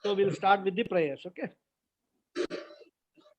So we'll start with the prayers, okay?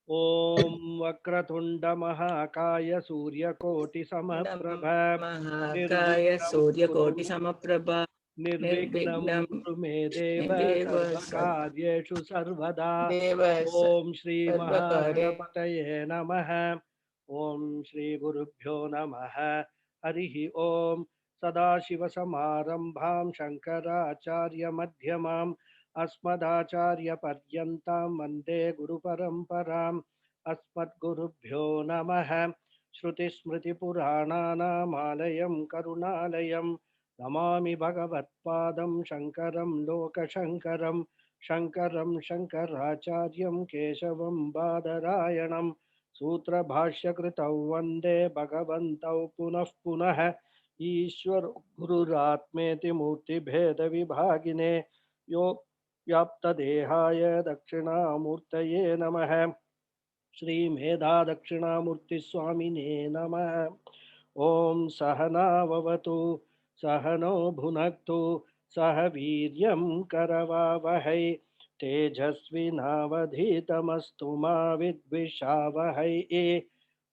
Om Vakratunda Mahakaya Surya Koti Samaprabha Mahakaya Nirvignam Surya Koti Kuru Samaprabha Nirvignam Nirvignam Kuru Me Deva Nideva Sarvakaryeshu Sarvada Deva Om Shri Sarvakare Mahagणपतये Namaha Om Shri Gurubhyo Namaha Harihi Om Sadashiva Samarambham Shankaracharya Madhyamam Asmadacharya Paryantam Vande Guru Paramparam Asmadgurubhyo Namaha Shruti Smriti Purananam Alayam Karunalayam Namami Bhagavatpadam Shankaram Lokashankaram Shankaram Shankaracharyam Keshavam Badarayanam Sutra Bhashya Kritau Vande Bhagavantau Punah Punah Ishwar Gururatmeti Murti Bheda Vibhagine Yo Yapta Dehaya Dakshinamurtaye Namaha Shri Medha Dakshinamurti Swamine Namaha Om Sahana Vavatu Sahano Bhunaktu Sahaviryam Karavavahai Tejasvinavadhitamastu ma vidvishavahai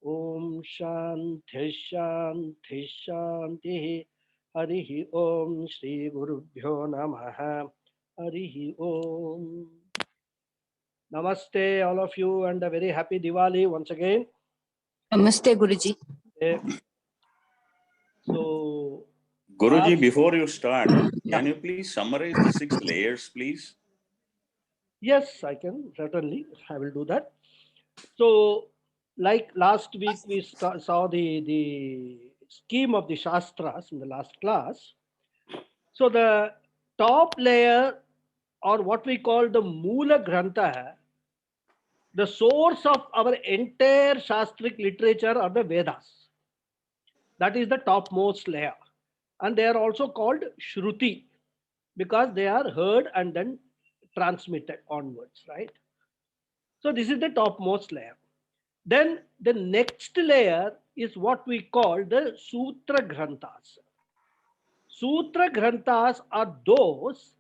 Om Shanti Shanti Shanti Harihi Om Shri Gurubhyo Namaha Harihi Om. Namaste all of you and a very happy Diwali once again. Namaste, Guruji. So, Guruji, before you start, can you please summarize the 6 layers, please? yes, I can, certainly. I will do that. So, like last week, we saw the scheme of the Shastras in the last class. So, the top layer, or what we call the Mula Grantha, the source of our entire Shastric literature are the Vedas. That is the topmost layer. And they are also called Shruti because they are heard and then transmitted onwards, right? So this is the topmost layer. Then the next layer is what we call the Sutra Granthas. Sutra Granthas are those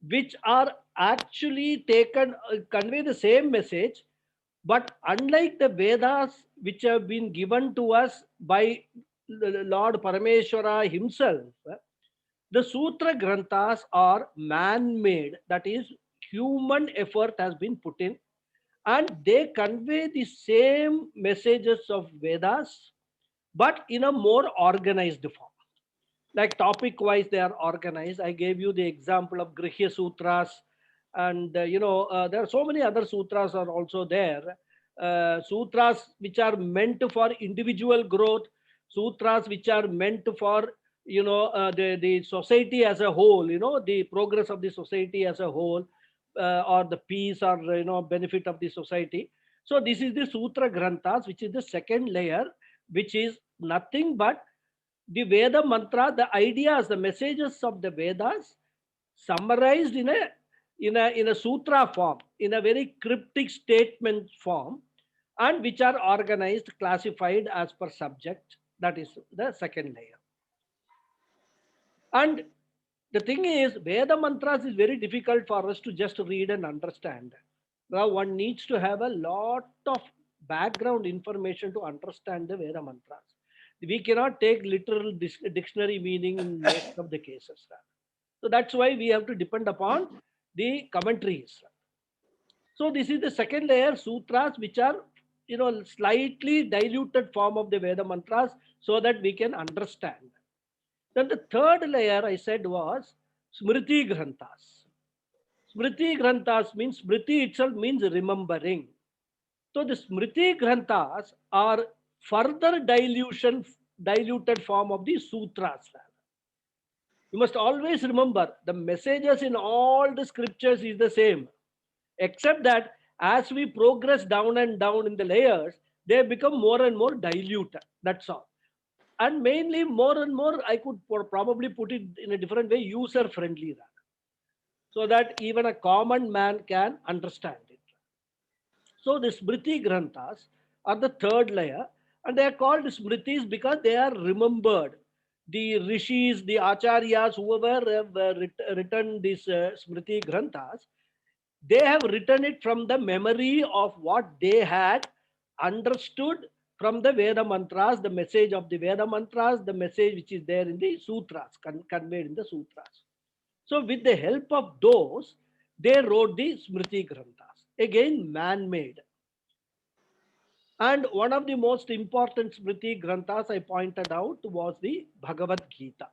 which are actually taken, convey the same message, but unlike the Vedas, which have been given to us by Lord Parameshwara himself, the Sutra Granthas are man-made, that is, human effort has been put in, and they convey the same messages of Vedas, but in a more organized form. Like topic-wise, they are organized. I gave you the example of Grihya Sutras, and there are so many other sutras are also there. Sutras which are meant for individual growth, sutras which are meant for the society as a whole, the progress of the society as a whole, or the peace or benefit of the society. So this is the Sutra Granthas, which is the second layer, which is nothing but the Veda mantra, the ideas, the messages of the Vedas summarized in a sutra form, in a very cryptic statement form, and which are organized, classified as per subject. That is the second layer. And the thing is, Veda mantras is very difficult for us to just read and understand. Now, one needs to have a lot of background information to understand the Veda mantras. We cannot take literal dictionary meaning in most of the cases. So that's why we have to depend upon the commentaries. So this is the second layer, sutras, which are slightly diluted form of the Veda mantras, so that we can understand. Then the third layer I said was Smriti Granthas. Smriti Granthas means, Smriti itself means remembering. So the Smriti Granthas are further diluted form of the sutras. You must always remember the messages in all the scriptures is the same, except that as we progress down and down in the layers, they become more and more diluted. That's all. And mainly more and more, I could probably put it in a different way, user friendly, so that even a common man can understand it. So the Smriti Granthas are the third layer, and they are called Smritis because they are remembered. The Rishis, the Acharyas, whoever have written these Smriti Granthas, They have written it from the memory of what they had understood from the Veda mantras, the message of the Veda mantras, the message which is there in the sutras, conveyed in the sutras. So with the help of those, they wrote the Smriti Granthas, again man-made. And one of the most important Smriti Granthas I pointed out was the Bhagavad Gita.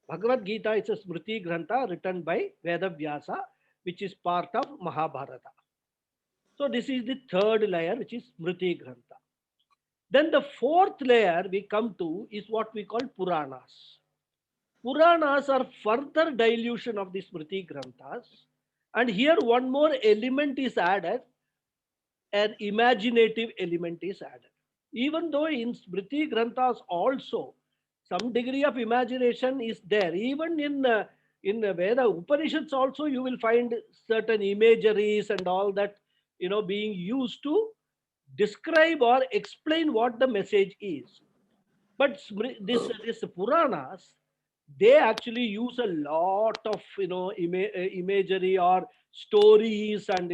Bhagavad Gita is a Smriti Grantha written by Veda Vyasa, which is part of Mahabharata. So this is the third layer, which is Smriti Grantha. Then the fourth layer we come to is what we call Puranas. Puranas are further dilution of the Smriti Granthas. And here one more element is added, an imaginative element is added. Even though in Smriti Granthas also some degree of imagination is there, even in Veda Upanishads also you will find certain imageries and all that, being used to describe or explain what the message is. But this Puranas, they actually use a lot of imagery or stories, and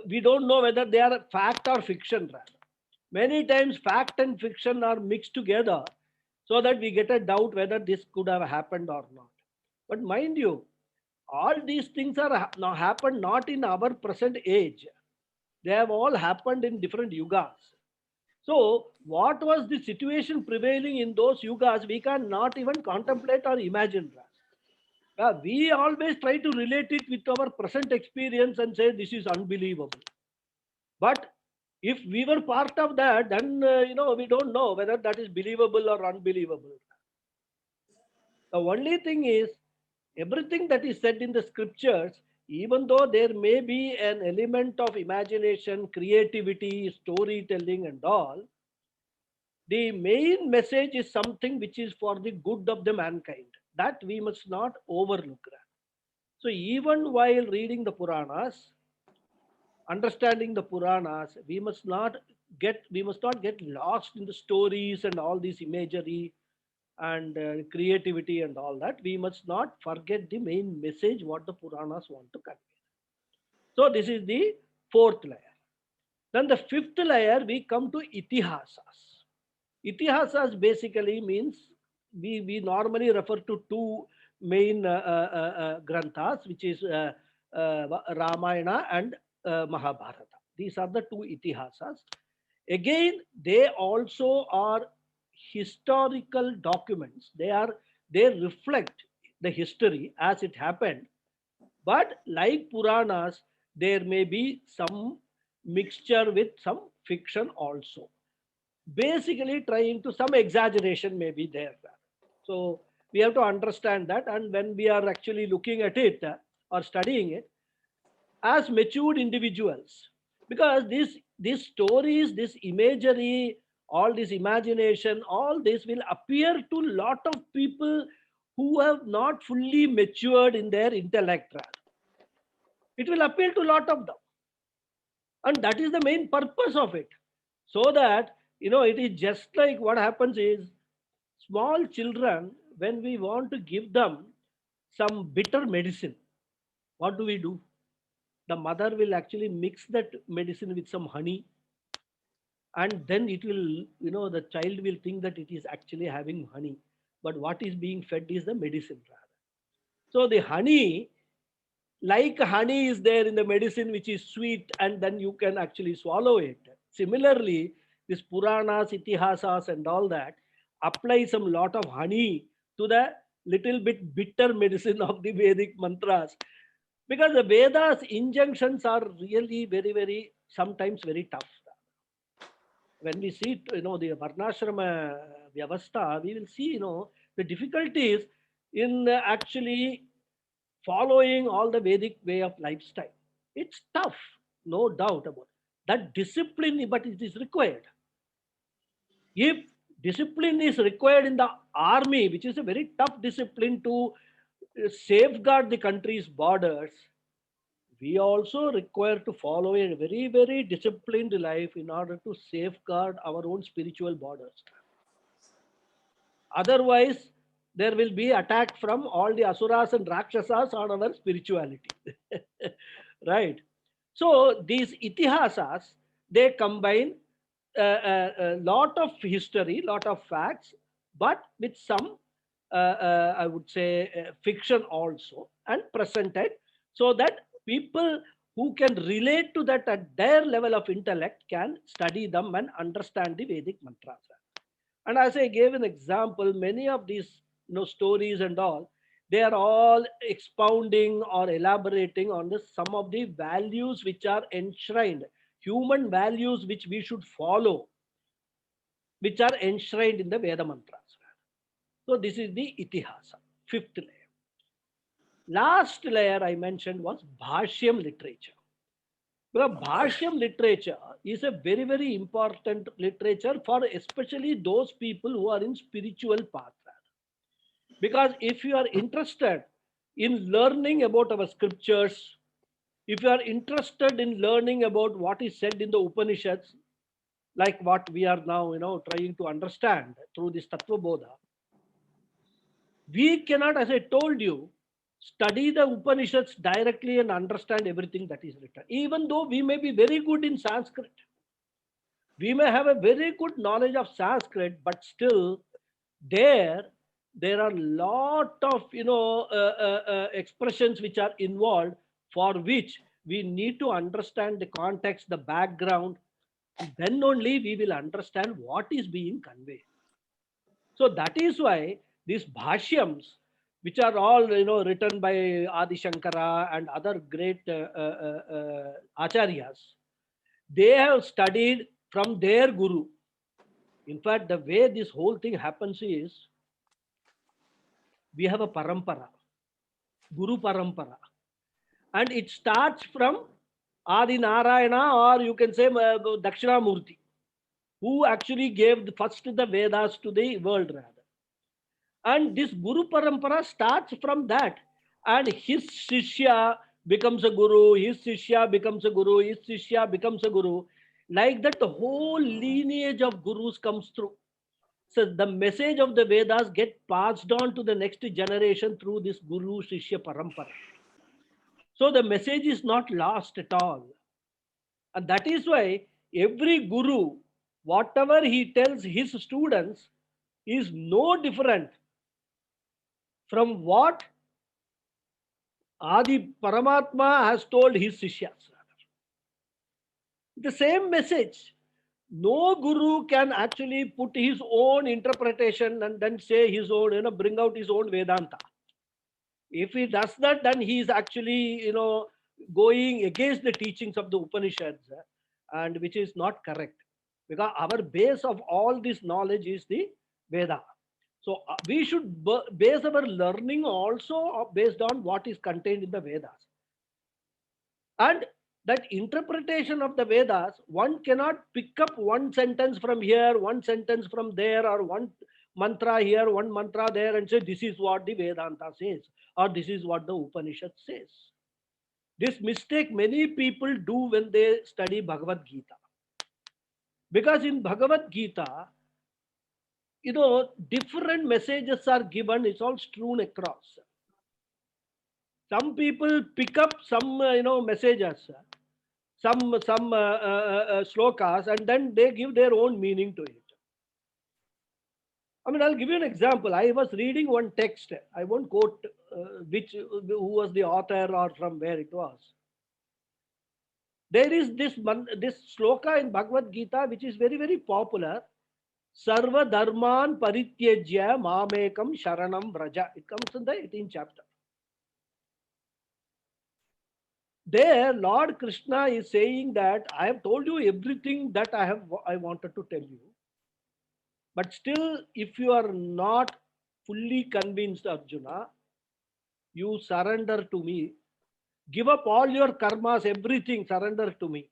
we don't know whether they are fact or fiction. Rather, many times fact and fiction are mixed together, so that we get a doubt whether this could have happened or not. But mind you, all these things are now happened not in our present age. They have all happened in different yugas. So, what was the situation prevailing in those yugas, we cannot even contemplate or imagine. We always try to relate it with our present experience and say this is unbelievable. But if we were part of that, then we don't know whether that is believable or unbelievable. The only thing is, everything that is said in the scriptures, even though there may be an element of imagination, creativity, storytelling, and all, the main message is something which is for the good of the mankind. That we must not overlook. So even while reading the Puranas, understanding the Puranas, we must not get lost in the stories and all this imagery and creativity and all that. We must not forget the main message what the Puranas want to convey. So this is the fourth layer. Then the fifth layer we come to Itihasas. Itihasas basically means we normally refer to two main granthas, which is Ramayana and Mahabharata. These are the two Itihasas. Again, they also are historical documents. They reflect the history as it happened. But like Puranas, there may be some mixture with some fiction also, basically trying to some exaggeration may be there. So we have to understand that, and when we are actually looking at it or studying it as matured individuals, because these stories, this imagery, all this imagination, all this will appear to a lot of people who have not fully matured in their intellect. It will appeal to a lot of them, and that is the main purpose of it, so that it is just like what happens is, small children, when we want to give them some bitter medicine, what do? The mother will actually mix that medicine with some honey, and then it will, the child will think that it is actually having honey, but what is being fed is the medicine rather. So the honey, like honey is there in the medicine which is sweet, and then you can actually swallow it. Similarly, this Puranas, Itihasas and all that apply some lot of honey to the little bit bitter medicine of the Vedic mantras, because the Vedas injunctions are really very, very, sometimes very tough. When we see the Varnashrama Vyavastha, we will see the difficulties in actually following all the Vedic way of lifestyle. It's tough, no doubt about it. That discipline, but it is required. If discipline is required in the army, which is a very tough discipline to safeguard the country's borders, we also require to follow a very, very disciplined life in order to safeguard our own spiritual borders. Otherwise, there will be attack from all the asuras and rakshasas on our spirituality. right? So these itihasas, they combine a lot of history, lot of facts, but with some, I would say, fiction also, and presented so that people who can relate to that at their level of intellect can study them and understand the Vedic mantras. And as I gave an example, many of these stories and all, they are all expounding or elaborating on the some of the values which are enshrined, human values which we should follow, which are enshrined in the Veda mantras. So this is the itihasa, fifth layer. Last layer I mentioned was Bhashyam literature. Because Bhashyam literature is a very, very important literature for especially those people who are in spiritual path. Because if you are interested in learning about our scriptures, if you are interested in learning about what is said in the Upanishads, like what we are now, trying to understand through this Tattva Bodha, we cannot, as I told you, study the Upanishads directly and understand everything that is written. Even though we may be very good in Sanskrit, we may have a very good knowledge of Sanskrit, but still there there are lot of expressions which are involved, for which we need to understand the context, the background, and then only we will understand what is being conveyed. So that is why these bhashyams, which are all written by Adi Shankara and other great acharyas, they have studied from their guru. In fact, the way this whole thing happens is, we have a parampara, guru parampara, and it starts from Adi Narayana, or you can say Dakshinamurti, who actually gave first the Vedas to the world, rather. And this guru parampara starts from that, and his shishya becomes a guru, his shishya becomes a guru, his shishya becomes a guru. Like that, the whole lineage of gurus comes through. So the message of the Vedas get passed on to the next generation through this Guru Shishya Parampara. So the message is not lost at all. And that is why every Guru, whatever he tells his students, is no different from what Adi Paramatma has told his Sishyas. The same message. No guru can actually put his own interpretation and then say his own, bring out his own Vedanta. If he does that, then he is actually, going against the teachings of the Upanishads, and which is not correct. Because our base of all this knowledge is the Veda. So we should base our learning also based on what is contained in the Vedas. And that interpretation of the Vedas, one cannot pick up one sentence from here, one sentence from there, or one mantra here, one mantra there, and say this is what the Vedanta says, or this is what the Upanishad says. This mistake many people do when they study Bhagavad Gita. Because in Bhagavad Gita, different messages are given, it's all strewn across. Some people pick up some, messages, some slokas, and then they give their own meaning to it. I mean, I'll give you an example. I was reading one text. I won't quote who was the author or from where it was. There is this sloka in Bhagavad Gita which is very, very popular. Sarva dharman parityajya mamekam sharanam vraja. It comes in the 18th chapter. There, Lord Krishna is saying that I have told you everything that I wanted to tell you. But still, if you are not fully convinced, Arjuna, you surrender to me. Give up all your karmas, everything, surrender to me.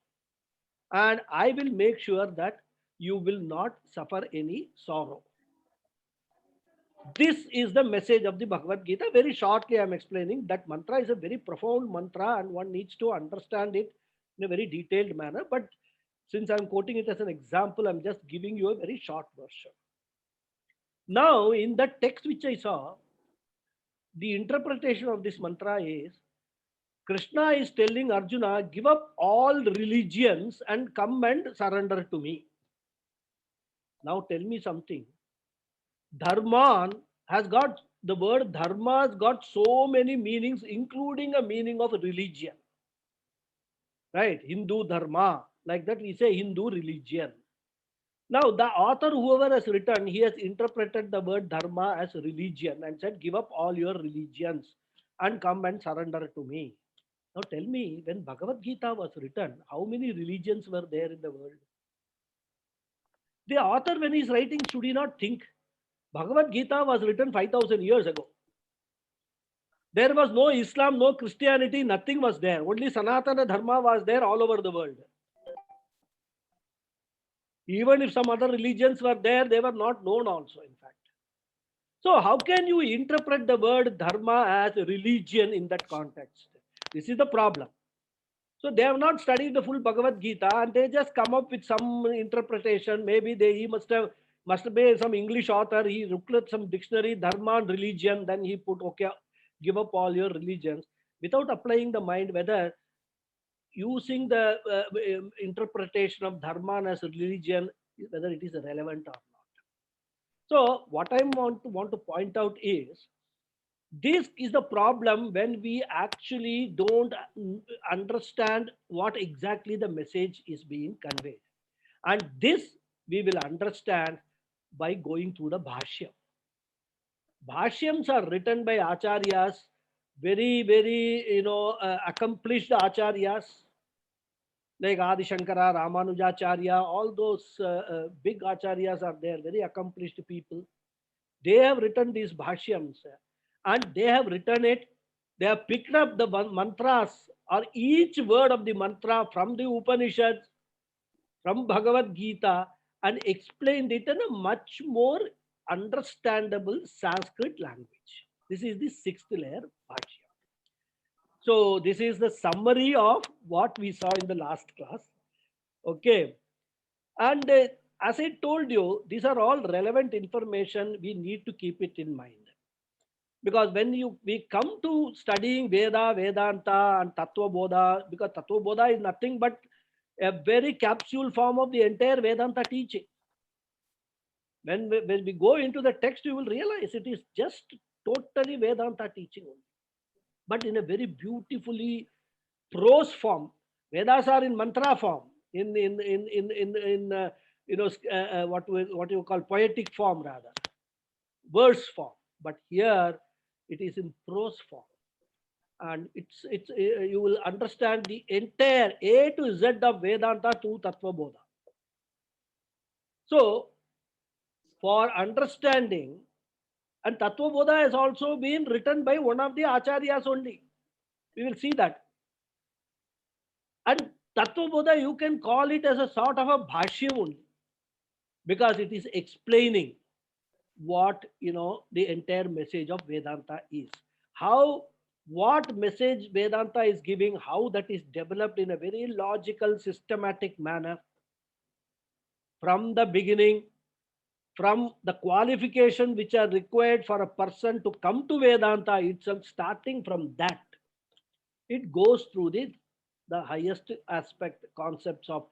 And I will make sure that you will not suffer any sorrow. This is the message of the Bhagavad Gita. Very shortly, I am explaining that mantra is a very profound mantra and one needs to understand it in a very detailed manner. But since I'm quoting it as an example, I'm just giving you a very short version. Now, in that text which I saw, the interpretation of this mantra is Krishna is telling Arjuna, give up all religions and come and surrender to me. Now tell me something. Dharman has got, the word dharma has got so many meanings, including a meaning of religion. Right? Hindu dharma. Like that we say Hindu religion. Now the author, whoever has written, he has interpreted the word dharma as religion and said, give up all your religions and come and surrender to me. Now tell me, when Bhagavad Gita was written, how many religions were there in the world? The author, when he's writing, should he not think? Bhagavad Gita was written 5,000 years ago. There was no Islam, no Christianity, nothing was there. Only Sanatana Dharma was there all over the world. Even if some other religions were there, they were not known also, in fact. So how can you interpret the word dharma as religion in that context? This is the problem. So they have not studied the full Bhagavad Gita and they just come up with some interpretation. Maybe he must be some English author. He looked at some dictionary, dharma and religion. Then he put, okay, give up all your religions, without applying the mind whether using the interpretation of dharma as religion, whether it is relevant or not. So what I want to point out is, this is the problem when we actually don't understand what exactly the message is being conveyed. And this we will understand by going through the bhashyam. Bhashyams are written by acharyas, very accomplished acharyas like Adi Shankara, Ramanujacharya, all those big acharyas are there, very accomplished people. They have written these bhashyams and they have written it. They have picked up the mantras or each word of the mantra from the Upanishads, from Bhagavad Gita, and explained it in a much more understandable Sanskrit language. This is the sixth layer, bhashya. So this is the summary of what we saw in the last class. Okay. And as I told you, these are all relevant information. We need to keep it in mind. Because when we come to studying Veda, Vedanta and Tattva Bodha, because Tattva Bodha is nothing but a very capsule form of the entire Vedanta teaching. When we go into the text, you will realize it is just totally Vedanta teaching only, but in a very beautifully prose form. Vedas are in mantra form, what you call poetic form, rather verse form. But here it is in prose form, and it's you will understand the entire A to Z of Vedanta to Tattva Bodha. So for understanding, and Tattva Bodha has also been written by one of the acharyas only. We will see that. And Tattva Bodha, you can call it as a sort of a bhashya only, because it is explaining what the entire message of Vedanta is. What message Vedanta is giving, how that is developed in a very logical, systematic manner from the beginning, from the qualification which are required for a person to come to Vedanta itself. Starting from that, it goes through the highest aspect concepts of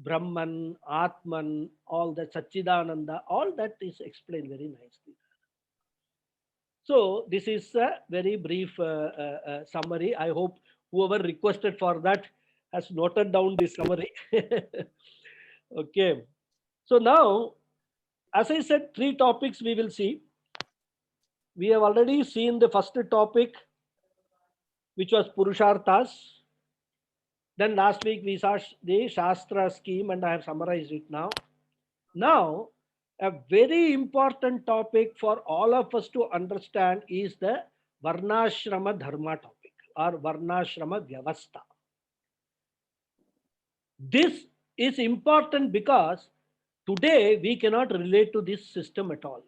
Brahman, Atman, all the Satchidananda, all that is explained very nicely. So this is a very brief summary. I hope whoever requested for that has noted down this summary. Okay. So now, as I said, 3 topics we will see. We have already seen the first topic, which was Purusharthas. Then last week we saw the Shastra scheme, and I have summarized it now. Now, a very important topic for all of us to understand is the Varnashrama Dharma topic, or Varnashrama Vyavastha. This is important because today we cannot relate to this system at all.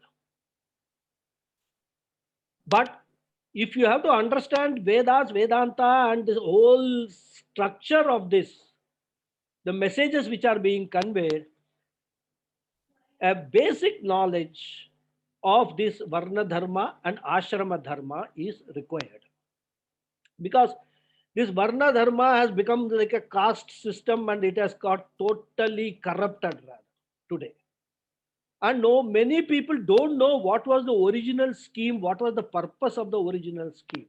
But if you have to understand Vedas, Vedanta, and the whole structure of this, the messages which are being conveyed, a basic knowledge of this Varna Dharma and Ashrama Dharma is required. Because This Varna Dharma has become like a caste system, and it has got totally corrupted rather today. And no, many people don't know what was the original scheme, what was the purpose of the original scheme.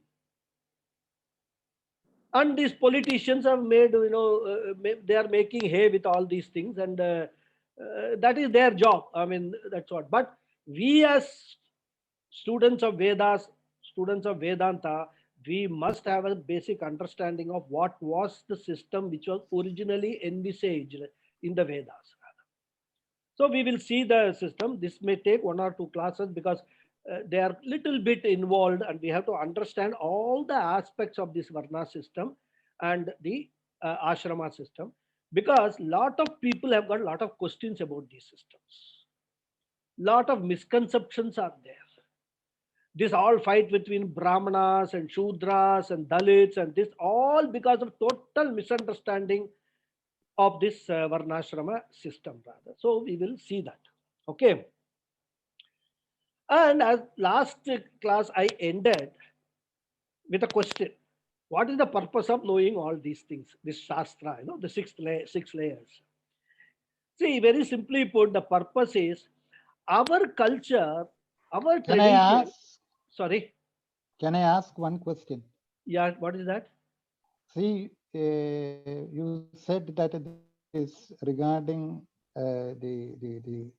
And these politicians have made, they are making hay with all these things, and that is their job. I mean, that's what. But we as students of Vedas, students of Vedanta, we must have a basic understanding of what was the system which was originally envisaged in the Vedas. So we will see the system. This may take 1 or 2 classes because they are little bit involved, and we have to understand all the aspects of this Varna system and the ashrama system, because lot of people have got a lot of questions about these systems. Lot of misconceptions are there. This all fight between Brahmanas and Shudras and Dalits, and this all because of total misunderstanding of this Varnashrama system rather. So we will see that. Okay. And as last class I ended with a question. What is the purpose of knowing all these things? This Shastra, the six layers. See, very simply put, the purpose is our culture, our Can I tradition. ask? Sorry. Can I ask one question? Yeah, what is that? See, you said that this regarding the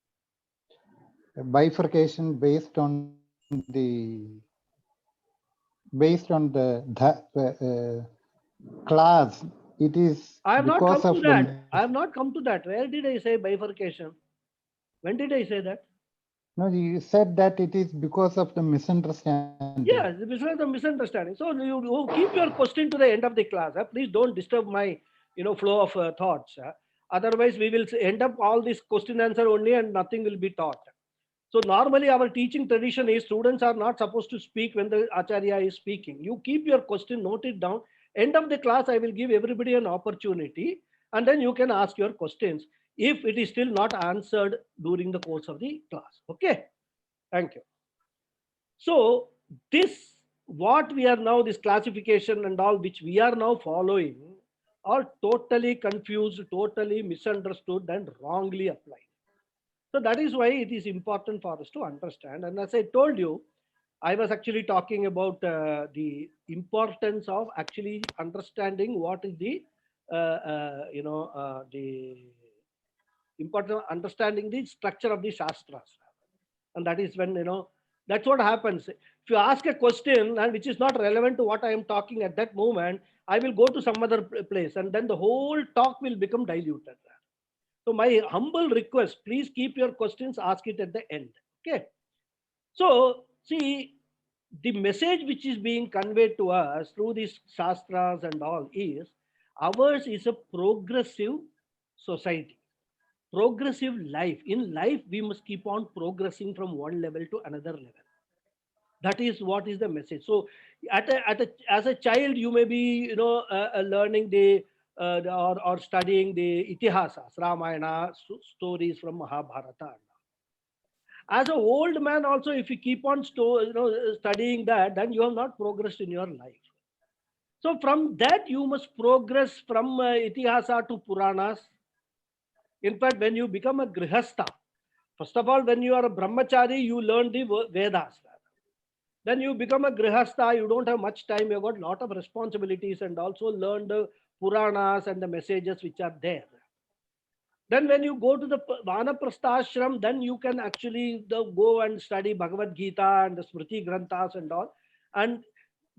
bifurcation based on class. It is I have not come because to of that. I have not come to that. Where did I say bifurcation? When did I say that? No, you said that it is because of the misunderstanding. Yes, this is the misunderstanding. So you keep your question to the end of the class. Please don't disturb my flow of thoughts. Otherwise, we will end up all this question answer only, and nothing will be taught. So normally our teaching tradition is students are not supposed to speak when the Acharya is speaking. You keep your question, note it down. End of the class, I will give everybody an opportunity, and then you can ask your questions if it is still not answered during the course of the class. Okay. Thank you. So this, what we are now, this classification and all which we are now following, are totally confused, totally misunderstood, and wrongly applied. So that is why it is important for us to understand. And as I told you, I was actually talking about the importance of actually understanding what is the important understanding the structure of the Shastras. And that is when, that's what happens. If you ask a question and which is not relevant to what I am talking at that moment, I will go to some other place, and then the whole talk will become diluted. So my humble request, please keep your questions, ask it at the end. Okay. So see, the message which is being conveyed to us through these Shastras and all is, ours is a progressive society, progressive life. In life, we must keep on progressing from one level to another level. That is what is the message. So as a child, you may be learning or studying the itihasas, Ramayana, stories from Mahabharata. As an old man also, if you keep on studying that, then you have not progressed in your life. So from that you must progress from itihasa to Puranas. In fact, when you become a grihastha, first of all, when you are a brahmachari, you learn the Vedas. Then you become a grihastha, you don't have much time, you've got a lot of responsibilities, and also learn the Puranas and the messages which are there. Then when you go to the Vanaprasthashram, then you can actually go and study Bhagavad Gita and the Smriti Granthas and all, and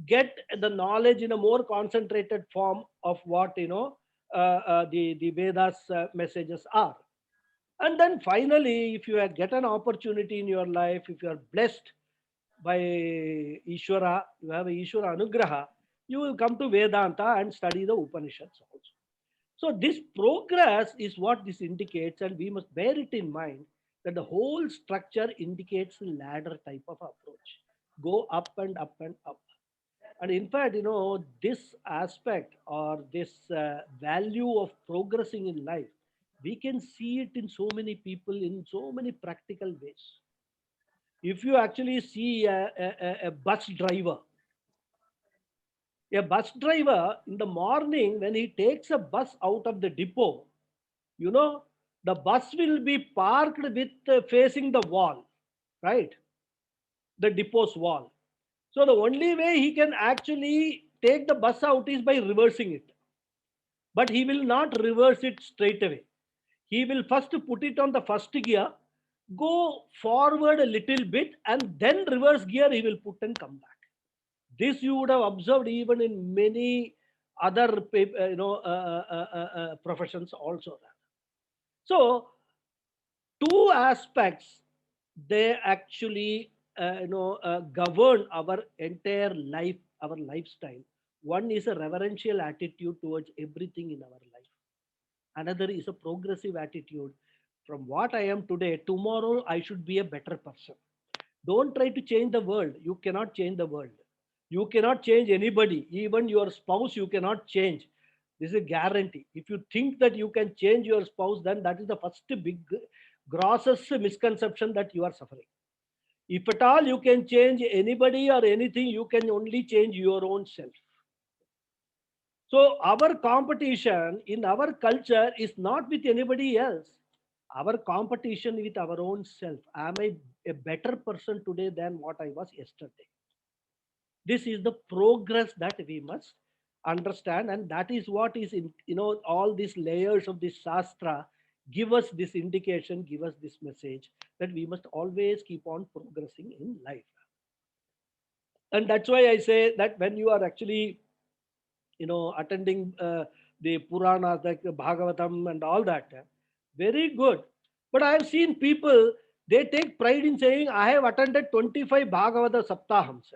get the knowledge in a more concentrated form of what the Vedas messages are. And then finally, if you get an opportunity in your life, if you are blessed by Ishvara, you have a Ishvara Anugraha, you will come to Vedanta and study the Upanishads also. So this progress is what this indicates, and we must bear it in mind that the whole structure indicates the ladder type of approach. Go up and up and up. And in fact, this aspect or this value of progressing in life, we can see it in so many people in so many practical ways. If you actually see a bus driver, A bus driver in the morning, when he takes a bus out of the depot, you know, the bus will be parked with facing the wall, right? The depot's wall. So the only way he can actually take the bus out is by reversing it. But he will not reverse it straight away. He will first put it on the first gear, go forward a little bit, and then reverse gear he will put and come back. This you would have observed even in many other professions also. So two aspects, they actually govern our entire life, our lifestyle. One is a reverential attitude towards everything in our life. Another is a progressive attitude. From what I am today, tomorrow I should be a better person. Don't try to change the world. You cannot change the world. You cannot change anybody. Even your spouse, you cannot change. This is a guarantee. If you think that you can change your spouse, then that is the first big, grossest misconception that you are suffering. If at all you can change anybody or anything, you can only change your own self. So our competition in our culture is not with anybody else. Our competition with our own self. Am I a better person today than what I was yesterday? This is the progress that we must understand, and that is what is in all these layers of this shastra give us this indication, give us this message that we must always keep on progressing in life. And that's why I say that when you are actually attending the Puranas like the Bhagavatam and all that, very good. But I have seen people, they take pride in saying, I have attended 25 Bhagavata Saptahams.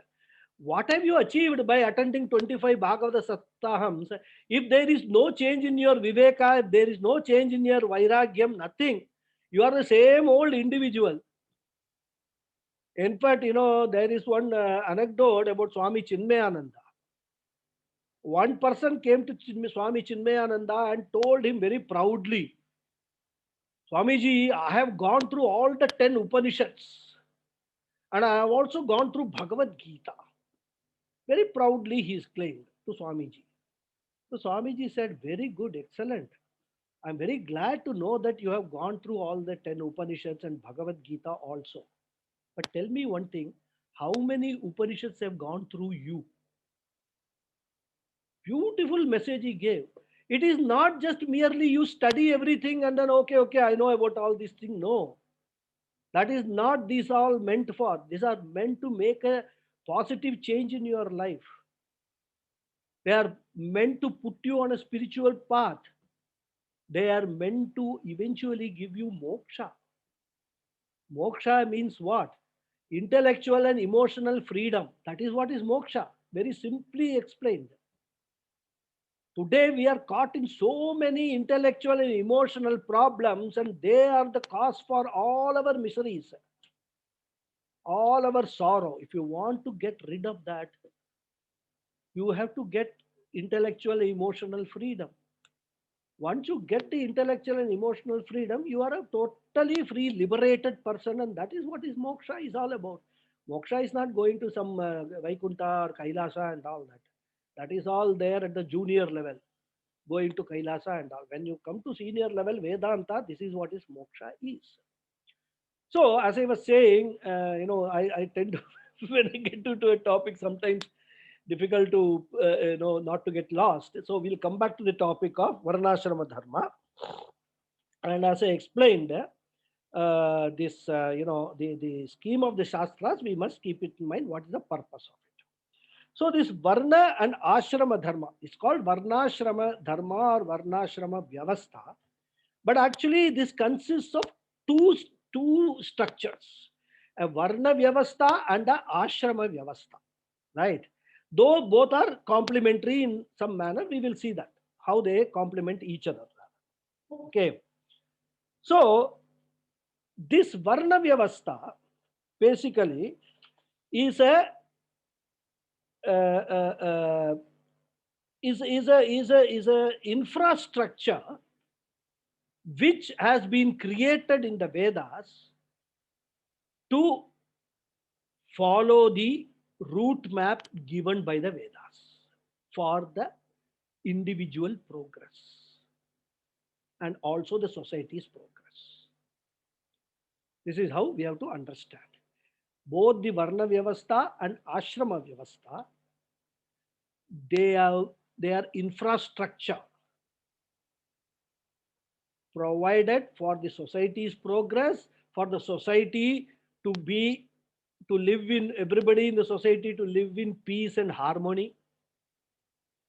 What have you achieved by attending 25 Bhagavata Saptahams if there is no change in your Viveka, if there is no change in your Vairagyam, nothing? You are the same old individual. In fact, there is one anecdote about Swami Chinmayananda. One person came to Swami Chinmayananda and told him very proudly, Swamiji, I have gone through all the 10 Upanishads and I have also gone through Bhagavad Gita. Very proudly he claimed to Swamiji. So Swamiji said, very good, excellent. I'm very glad to know that you have gone through all the 10 Upanishads and Bhagavad Gita also. But tell me one thing, how many Upanishads have gone through you? Beautiful message he gave. It is not just merely you study everything and then, okay, I know about all these things. No, that is not these all meant for. These are meant to make a positive change in your life. They are meant to put you on a spiritual path. They are meant to eventually give you moksha. Moksha means what? Intellectual and emotional freedom. That is what is moksha. Very simply explained. Today we are caught in so many intellectual and emotional problems, and they are the cause for all our miseries, all our sorrow. If you want to get rid of that, you have to get intellectual and emotional freedom. Once you get the intellectual and emotional freedom, you are a totally free, liberated person, and that is what is moksha is all about. Moksha is not going to some Vaikuntha or Kailasa and all that. That is all there at the junior level, going to Kailasa and all. When you come to senior level Vedanta, this is what is moksha is. So, as I was saying, I tend to, when I get into a topic, sometimes difficult to, not to get lost. So, we'll come back to the topic of Varnashrama Dharma. And as I explained, this, the scheme of the Shastras, we must keep it in mind what is the purpose of it. So this Varna and Ashrama Dharma is called Varnashrama Dharma or Varnashrama Vyavastha. But actually this consists of two structures, a Varna Vyavastha and a Ashrama Vyavastha, right? Though both are complementary in some manner, we will see that, how they complement each other. Okay. So this Varna Vyavastha basically is a uh, uh, uh, is a infrastructure which has been created in the Vedas to follow the route map given by the Vedas. for the individual progress and also the society's progress. This is how we have to understand. Both the Varna Vyavastha and Ashrama Vyavastha, they are infrastructure provided for the society's progress, for the society to be, to live in, everybody in the society to live in peace and harmony,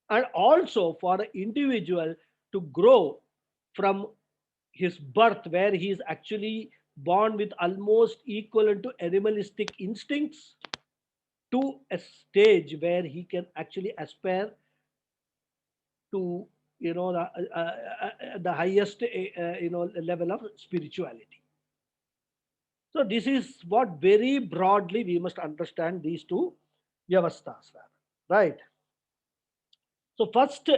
and also for the individual to grow from his birth, where he is actually born with almost equivalent to animalistic instincts, to a stage where he can actually aspire to, the highest level of spirituality. So this is what very broadly we must understand these two vyavasthas, right? So first,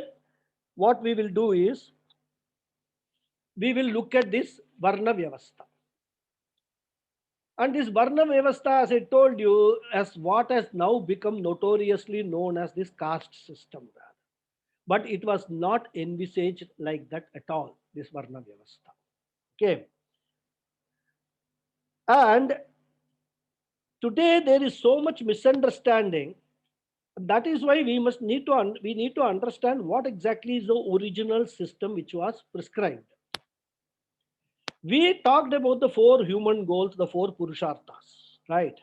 what we will do is we will look at this varna vyavastha. And this varna vyavastha, as I told you, as what has now become notoriously known as this caste system. But it was not envisaged like that at all, this varna vyavastha. Okay. And today there is so much misunderstanding. That is why we need to understand what exactly is the original system which was prescribed. We talked about the 4 human goals, the 4 purusharthas, right?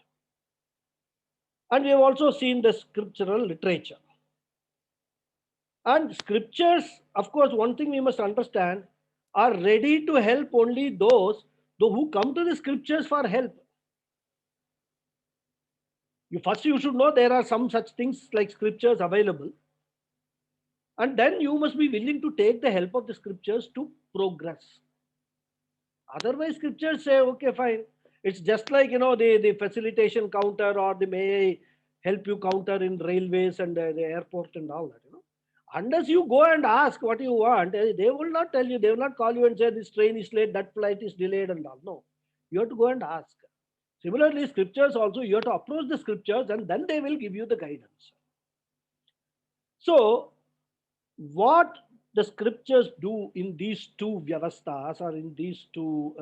And we have also seen the scriptural literature. And scriptures, of course, one thing we must understand, are ready to help only those who come to the scriptures for help. You should know there are some such things like scriptures available. And then you must be willing to take the help of the scriptures to progress. Otherwise, scriptures say, okay, fine. It's just like, the facilitation counter or the may I help you counter in railways and the airport and all that, Unless you go and ask what you want, they will not tell you, they will not call you and say this train is late, that flight is delayed and all. No, you have to go and ask. Similarly, scriptures also, you have to approach the scriptures and then they will give you the guidance. So, what the scriptures do in these 2 vyavasthas, or in these 2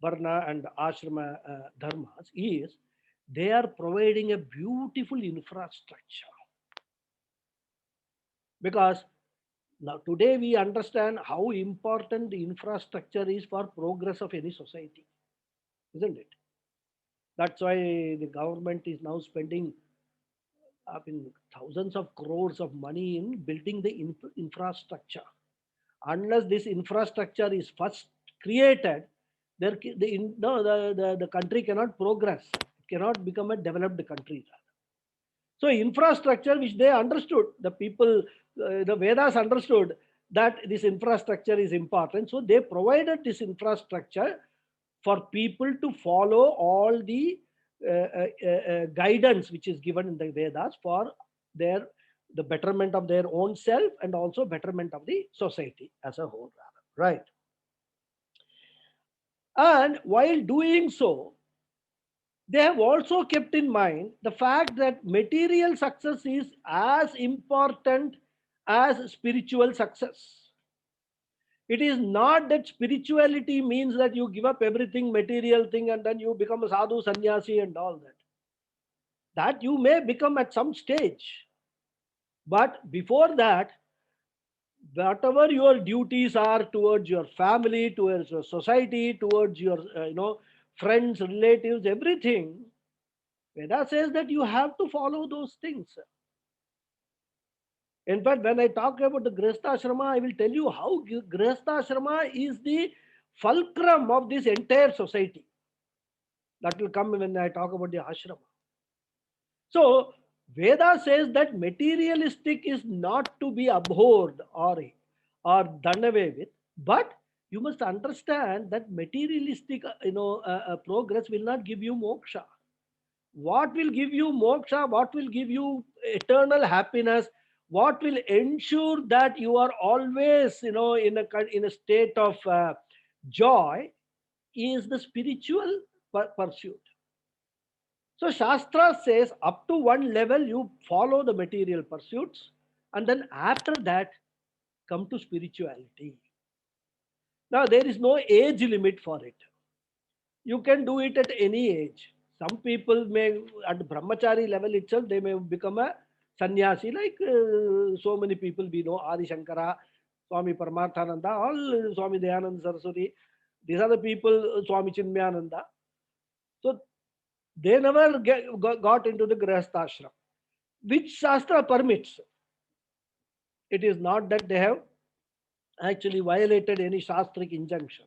varna and ashrama dharmas, is they are providing a beautiful infrastructure. Because now today we understand how important the infrastructure is for progress of any society, isn't it? That's why the government is now spending thousands of crores of money in building the infrastructure. Unless this infrastructure is first created, the country cannot progress. It cannot become a developed country. So infrastructure, which they understood, the people, the Vedas understood that this infrastructure is important. So they provided this infrastructure for people to follow all the guidance which is given in the Vedas for the betterment of their own self and also betterment of the society as a whole, right? And while doing so, they have also kept in mind the fact that material success is as important as spiritual success. It is not that spirituality means that you give up everything, material thing, and then you become a sadhu, sannyasi, and all that. That you may become at some stage. But before that, whatever your duties are towards your family, towards your society, towards your friends, relatives, everything, Veda says that you have to follow those things. In fact, when I talk about the Grihastha Ashrama, I will tell you how Grihastha Ashrama is the fulcrum of this entire society. That will come when I talk about the ashrama. So, Veda says that materialistic is not to be abhorred or done away with, but you must understand that materialistic progress will not give you moksha. What will give you moksha, what will give you eternal happiness, what will ensure that you are always in a state of joy, is the spiritual pursuit. So Shastra says up to one level you follow the material pursuits, and then after that come to spirituality. Now there is no age limit for it. You can do it at any age. Some people may, at brahmachari level itself, they may become a sannyasi, like so many people we know, Adi Shankara, Swami Paramarthananda, all Swami Dayananda Saraswati. These are the people, Swami Chinmayananda. So they never got into the Grihastha which Shastra permits. It is not that they have actually violated any Shastric injunction,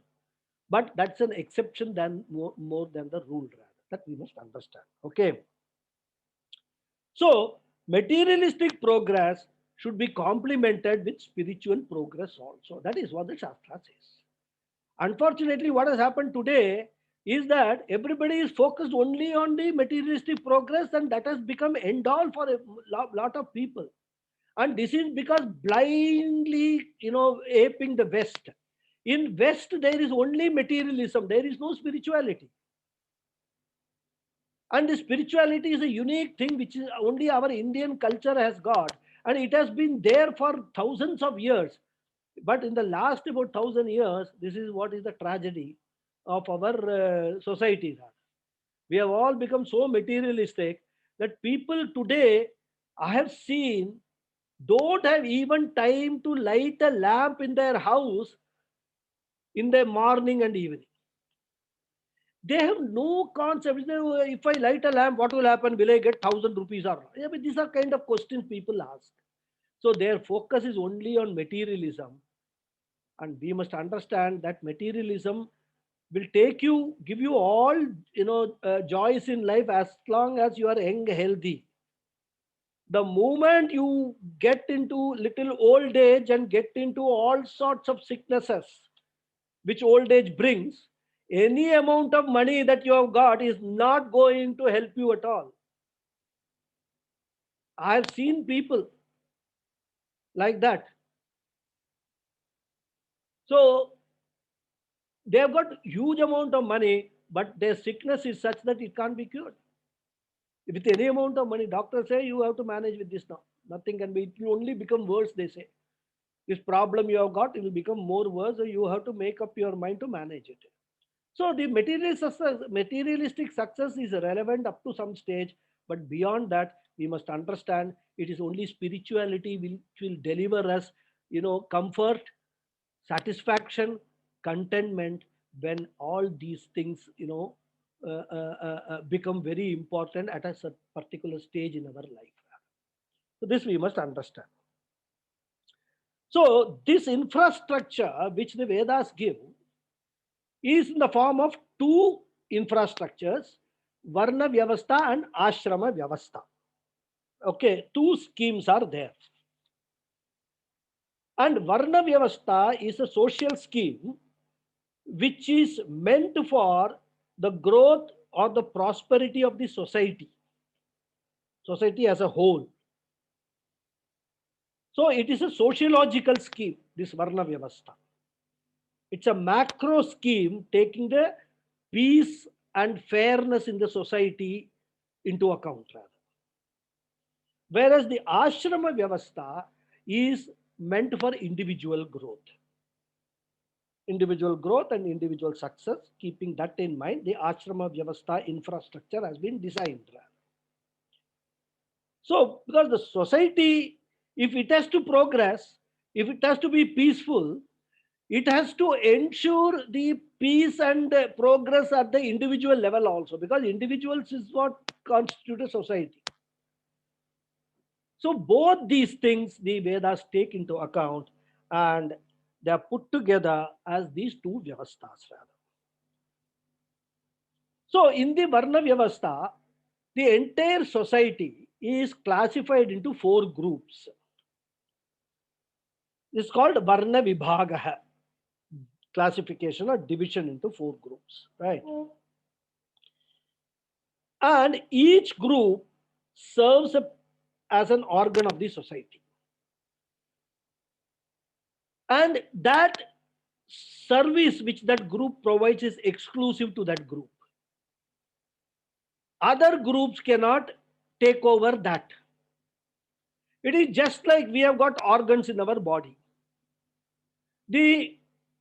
but that's an exception than more than the rule, rather. That we must understand. Okay. So, materialistic progress should be complemented with spiritual progress also. That is what the Shastra says. Unfortunately, what has happened today is that everybody is focused only on the materialistic progress, and that has become end all for a lot of people. And this is because blindly, aping the West. In West, there is only materialism. There is no spirituality. And the spirituality is a unique thing which is only our Indian culture has got. And it has been there for thousands of years. But in the last about 1,000 years, this is what is the tragedy of our society. We have all become so materialistic that people today, I have seen, don't have even time to light a lamp in their house in the morning and evening. They have no concept. If I light a lamp, what will happen? Will I get 1,000 rupees or not? Yeah, but these are kind of questions people ask. So their focus is only on materialism. And we must understand that materialism will give you all, joys in life as long as you are young, healthy. The moment you get into little old age and get into all sorts of sicknesses, which old age brings, any amount of money that you have got is not going to help you at all. I have seen people like that. So they have got huge amount of money, but their sickness is such that it can't be cured. With any amount of money, doctors say you have to manage with this now. Nothing can be, it will only become worse, they say. This problem you have got, it will become more worse, so you have to make up your mind to manage it. So the materialistic success is relevant up to some stage, but beyond that, we must understand it is only spirituality which will deliver us, comfort, satisfaction, contentment, when all these things, become very important at a particular stage in our life. So this we must understand. So this infrastructure which the Vedas give is in the form of two infrastructures, Varna Vyavastha and Ashrama Vyavastha. Okay, two schemes are there. And Varna Vyavastha is a social scheme which is meant for the growth or the prosperity of the society as a whole. So it is a sociological scheme, this Varna Vyavastha. It's a macro scheme taking the peace and fairness in the society into account, rather. Whereas the Ashrama Vyavastha is meant for individual growth. Individual growth and individual success, keeping that in mind, the Ashrama Vyavastha infrastructure has been designed. So, because the society, if it has to progress, if it has to be peaceful, it has to ensure the peace and progress at the individual level also, because individuals is what constitute a society. So both these things the Vedas take into account, and they are put together as these two Vyavasthas, rather. So in the Varna Vyavastha, the entire society is classified into 4 groups. It's called Varna Vibhagaha, classification or division into 4 groups, right? And each group serves as an organ of the society. And that service which that group provides is exclusive to that group. Other groups cannot take over that. It is just like we have got organs in our body. The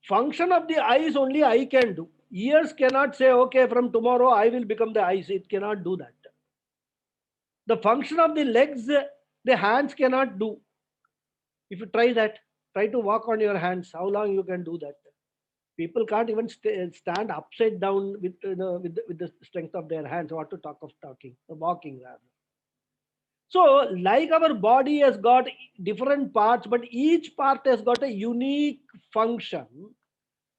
function of the eyes only eye can do. Ears cannot say, okay, from tomorrow I will become the eyes. It cannot do that. The function of the legs, the hands cannot do. If you try that, try to walk on your hands. How long you can do that? People can't even stand upside down with, with the strength of their hands. What to talk of walking rather. So, like our body has got different parts, but each part has got a unique function.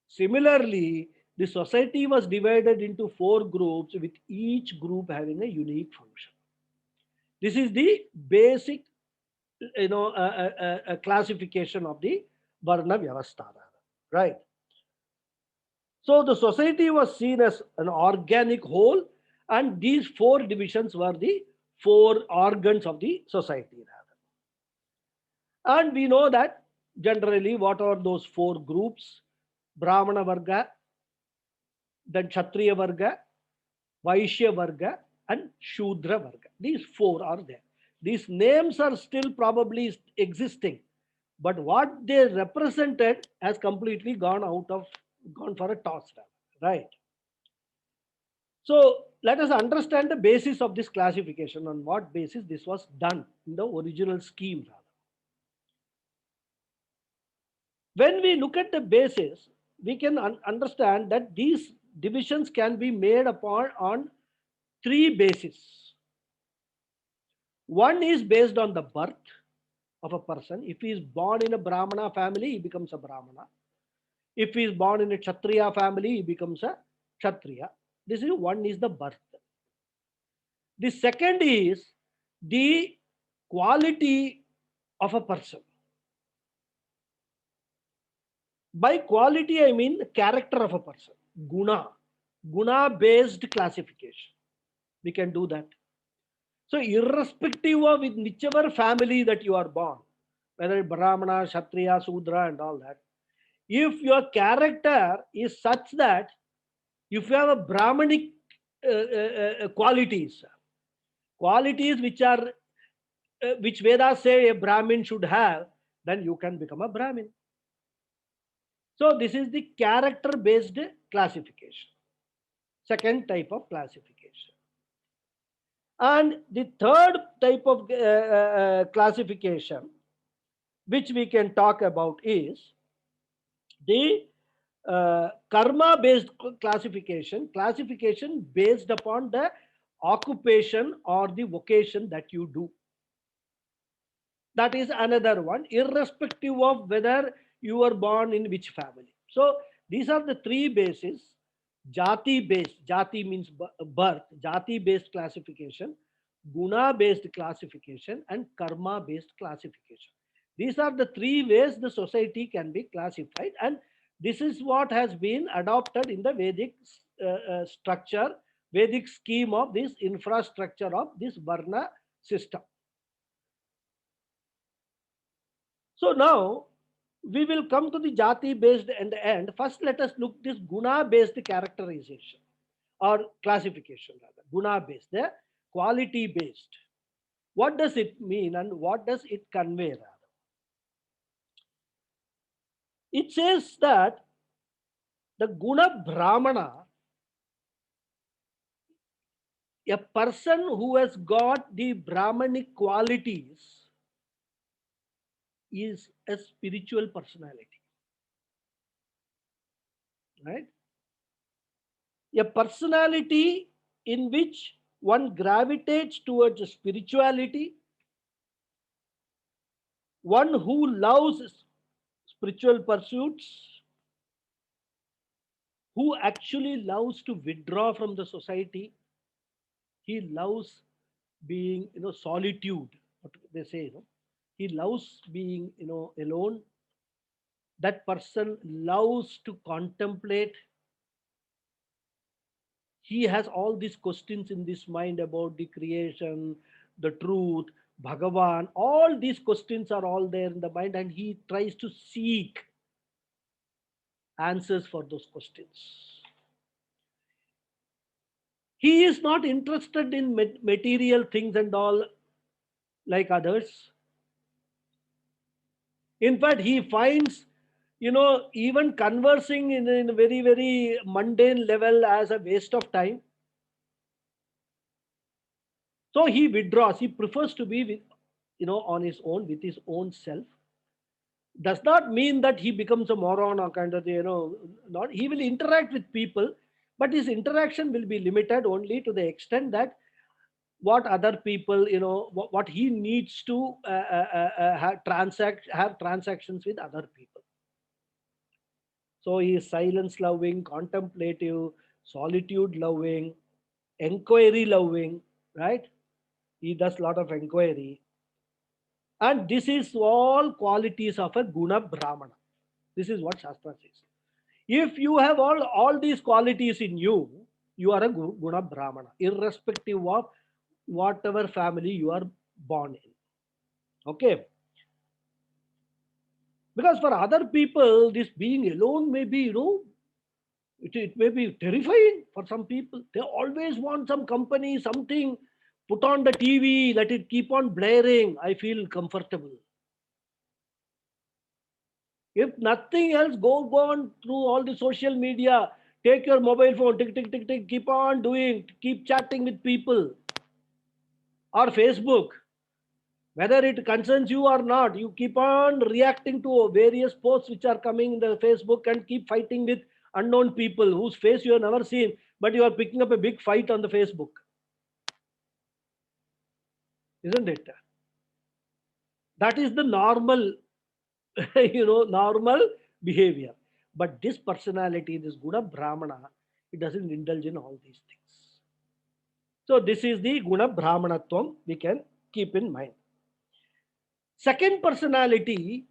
Similarly, the society was divided into 4 groups, with each group having a unique function. This is the basic, classification of the Varna Vyavastha, right? So the society was seen as an organic whole, and these 4 divisions were the 4 organs of the society, rather. And we know that generally what are those 4 groups? Brahmana Varga, then Kshatriya Varga, Vaishya Varga, and Shudra Varga. These 4 are there. These names are still probably existing, but what they represented has completely gone for a toss, right? So let us understand the basis of this classification, on what basis this was done in the original scheme. When we look at the basis, we can understand that these divisions can be made upon on 3 bases. One is based on the birth of a person. If he is born in a Brahmana family, he becomes a Brahmana. If he is born in a Kshatriya family, he becomes a Kshatriya. This is one is the birth. The second is the quality of a person. By quality, I mean the character of a person. Guna based classification. We can do that. So irrespective of in whichever family that you are born, whether Brahmana, Kshatriya, Sudra and all that, if your character is such that if you have a Brahmanic qualities which are which Vedas say a Brahmin should have, then you can become a Brahmin. So this is the character based classification, second type of classification. And the third type of classification which we can talk about is the karma based classification based upon the occupation or the vocation that you do. That is another one, irrespective of whether you were born in which family. So these are the 3 bases: jati based, jati means birth, jati based classification, guna based classification, and karma based classification. These are the 3 ways the society can be classified, and this is what has been adopted in the Vedic structure, Vedic scheme of this infrastructure of this Varna system. So now we will come to the jati based and the end. First, let us look this guna based characterization or classification, rather. Guna based, the quality based. What does it mean and what does it convey, rather? It says that the guna brahmana, a person who has got the Brahmanic qualities, is a spiritual personality, right? A personality in which one gravitates towards spirituality, one who loves spiritual pursuits, who actually loves to withdraw from the society. He loves being, solitude, what they say, he loves being, alone. That person loves to contemplate. He has all these questions in this mind about the creation, the truth, Bhagavan. All these questions are all there in the mind, and he tries to seek answers for those questions. He is not interested in material things and all like others. In fact, he finds, even conversing in a very, very mundane level as a waste of time. So he withdraws. He prefers to be with, on his own, with his own self. Does not mean that he becomes a moron or kind of, not. He will interact with people, but his interaction will be limited only to the extent that what other people, what he needs to have transactions with other people. So he is silence loving, contemplative, solitude loving, inquiry loving, right? He does a lot of inquiry. And this is all qualities of a guna brahmana. This is what Shastra says. If you have all these qualities in you, you are a guna brahmana, irrespective of whatever family you are born in. Okay. Because for other people, this being alone may be, it may be terrifying for some people. They always want some company, something, put on the TV, let it keep on blaring. I feel comfortable. If nothing else, go on through all the social media. Take your mobile phone, tick, tick, tick, tick, keep on doing, keep chatting with people. Or Facebook. Whether it concerns you or not, you keep on reacting to various posts which are coming in the Facebook and keep fighting with unknown people whose face you have never seen, but you are picking up a big fight on the Facebook. Isn't it? That is the normal, normal behavior. But this personality, this Guna Brahmana, it doesn't indulge in all these things. So this is the Guna Brahmanatvam we can keep in mind. Second personality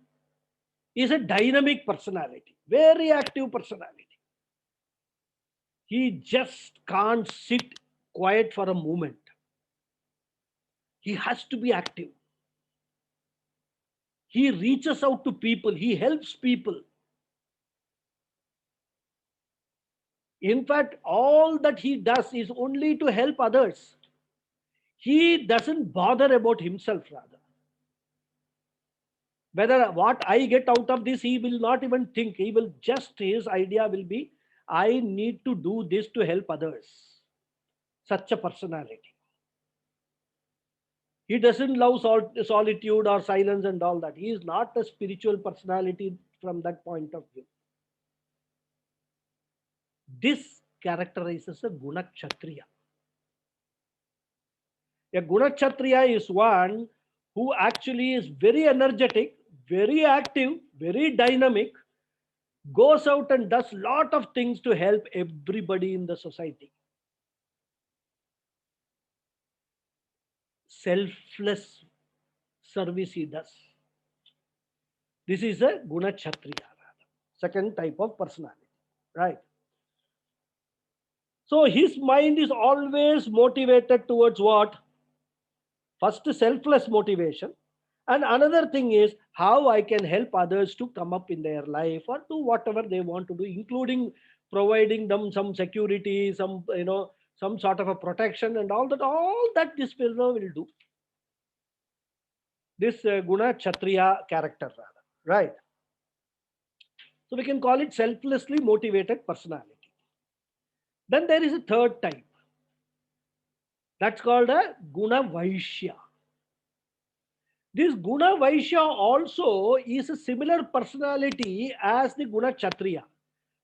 is a dynamic personality, very active personality. He just can't sit quiet for a moment. He has to be active. He reaches out to people. He helps people. In fact, all that he does is only to help others. He doesn't bother about himself, rather. Whether what I get out of this, he will not even think. He will just, his idea will be, I need to do this to help others. Such a personality. He doesn't love solitude or silence and all that. He is not a spiritual personality from that point of view. This characterizes a Guna Kshatriya. A Guna Kshatriya is one who actually is very energetic, very active, very dynamic, goes out and does a lot of things to help everybody in the society. Selfless service he does. This is a Guna Kshatriya, second type of personality, right? So his mind is always motivated towards what? First, selfless motivation. And another thing is how I can help others to come up in their life or do whatever they want to do, including providing them some security, some, some sort of a protection and all that this fellow will do. This Guna Kshatriya character, rather, right? So we can call it selflessly motivated personality. Then there is a third type. That's called a Guna Vaishya. This Guna Vaishya also is a similar personality as the Guna Kshatriya.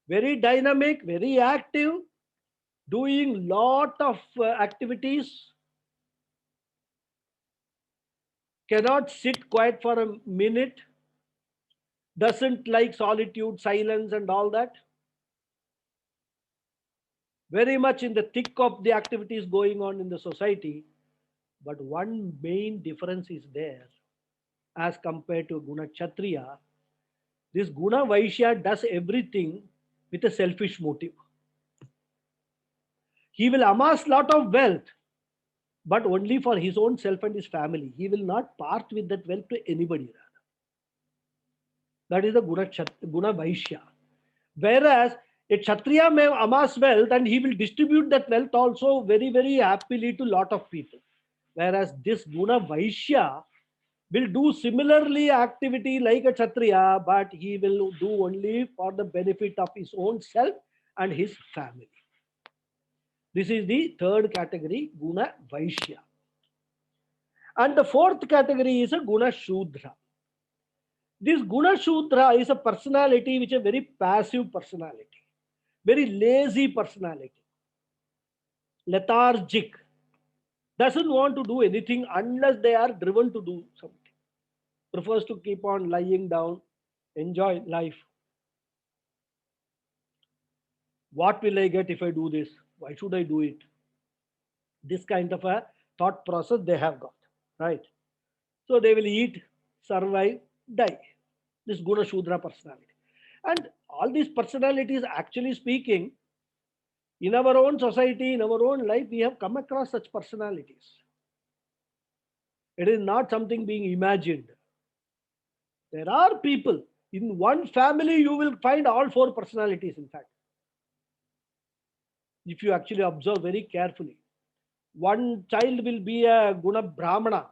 Very dynamic, very active, doing lot of activities, cannot sit quiet for a minute, doesn't like solitude, silence and all that. Very much in the thick of the activities going on in the society. But one main difference is there as compared to Guna Kshatriya. This Guna Vaishya does everything with a selfish motive. He will amass lot of wealth, but only for his own self and his family. He will not part with that wealth to anybody. That is the Guna Vaishya. Whereas A Kshatriya may amass wealth and he will distribute that wealth also very, very happily to lot of people. Whereas this Guna Vaishya will do similarly activity like a Kshatriya, but he will do only for the benefit of his own self and his family. This is the third category, Guna Vaishya. And the fourth category is a Guna Shudra. This Guna Shudra is a personality which is a very passive personality, very lazy personality, lethargic, doesn't want to do anything unless they are driven to do something, prefers to keep on lying down, enjoy life. What will I get if I do this? Why should I do it? This kind of a thought process they have got, right? So they will eat, survive, die. This Guna Shudra personality. And all these personalities, actually speaking, in our own society, in our own life, we have come across such personalities. It is not something being imagined. There are people, in one family, you will find all four personalities, in fact. If you actually observe very carefully. One child will be a Guna Brahmana.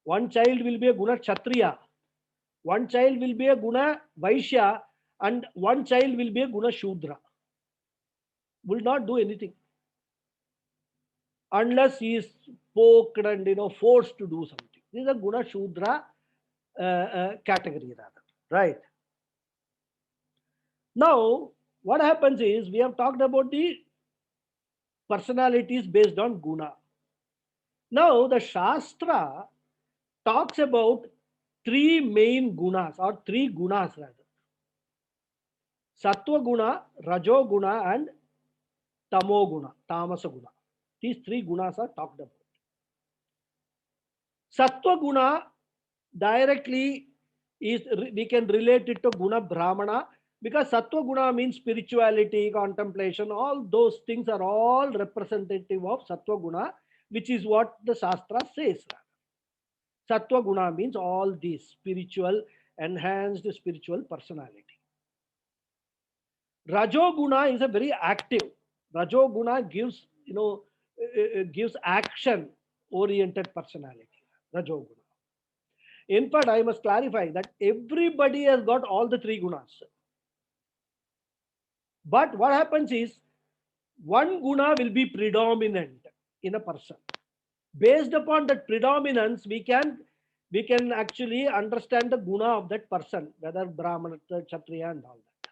One child will be a Guna Kshatriya. One child will be a Guna Vaishya. And one child will be a Guna Shudra. Will not do anything unless he is poked and forced to do something. This is a Guna Shudra category rather, right? Now, what happens is, we have talked about the personalities based on Guna. Now, the Shastra talks about three main gunas, or three gunas rather. Sattva guna, Rajo guna, and Tamo guna, Tamasa guna. These three gunas are talked about. Sattva guna directly is, we can relate it to Guna Brahmana, because Sattva guna means spirituality, contemplation, all those things are all representative of Sattva guna, which is what the Shastra says. Sattva guna means all these spiritual, enhanced spiritual personality. Rajo guna is a very active. Rajo guna gives, gives action oriented personality. Rajo guna. In fact, I must clarify that everybody has got all the three gunas. But what happens is, one guna will be predominant in a person. Based upon that predominance, we can actually understand the guna of that person, whether Brahmana, Kshatriya, and all that.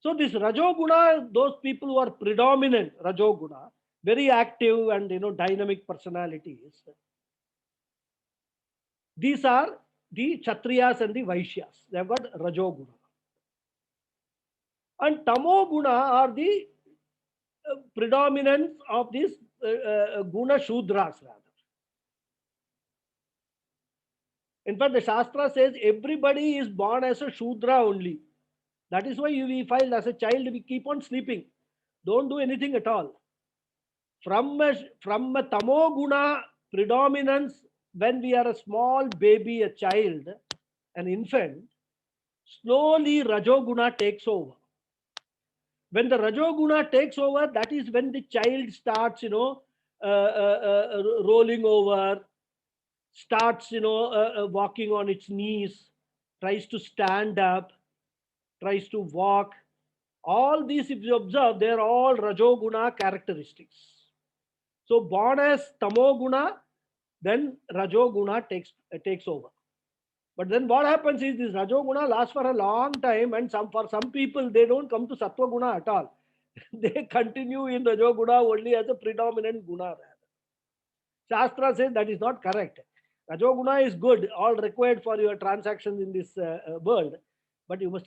So this Rajo guna, those people who are predominant Rajo guna, very active and dynamic personalities, these are the Kshatriyas and the Vaishyas. They have got Rajo guna. And Tamo guna are the predominance of these Guna Shudras rather. In fact, the Shastra says everybody is born as a Shudra only. That is why we find as a child we keep on sleeping. Don't do anything at all. From a Tamo Guna predominance, when we are a small baby, a child, an infant, slowly Rajo Guna takes over. When the Rajo Guna takes over, that is when the child starts, rolling over, starts, walking on its knees, tries to stand up, tries to walk. All these, if you observe, they are all Rajo Guna characteristics. So born as Tamo Guna, then Rajo Guna takes over. But then what happens is, this Rajo Guna lasts for a long time, and for some people, they don't come to Sattva Guna at all. They continue in Rajo Guna only as a predominant Guna. Shastra says that is not correct. Rajo Guna is good, all required for your transactions in this world. But you must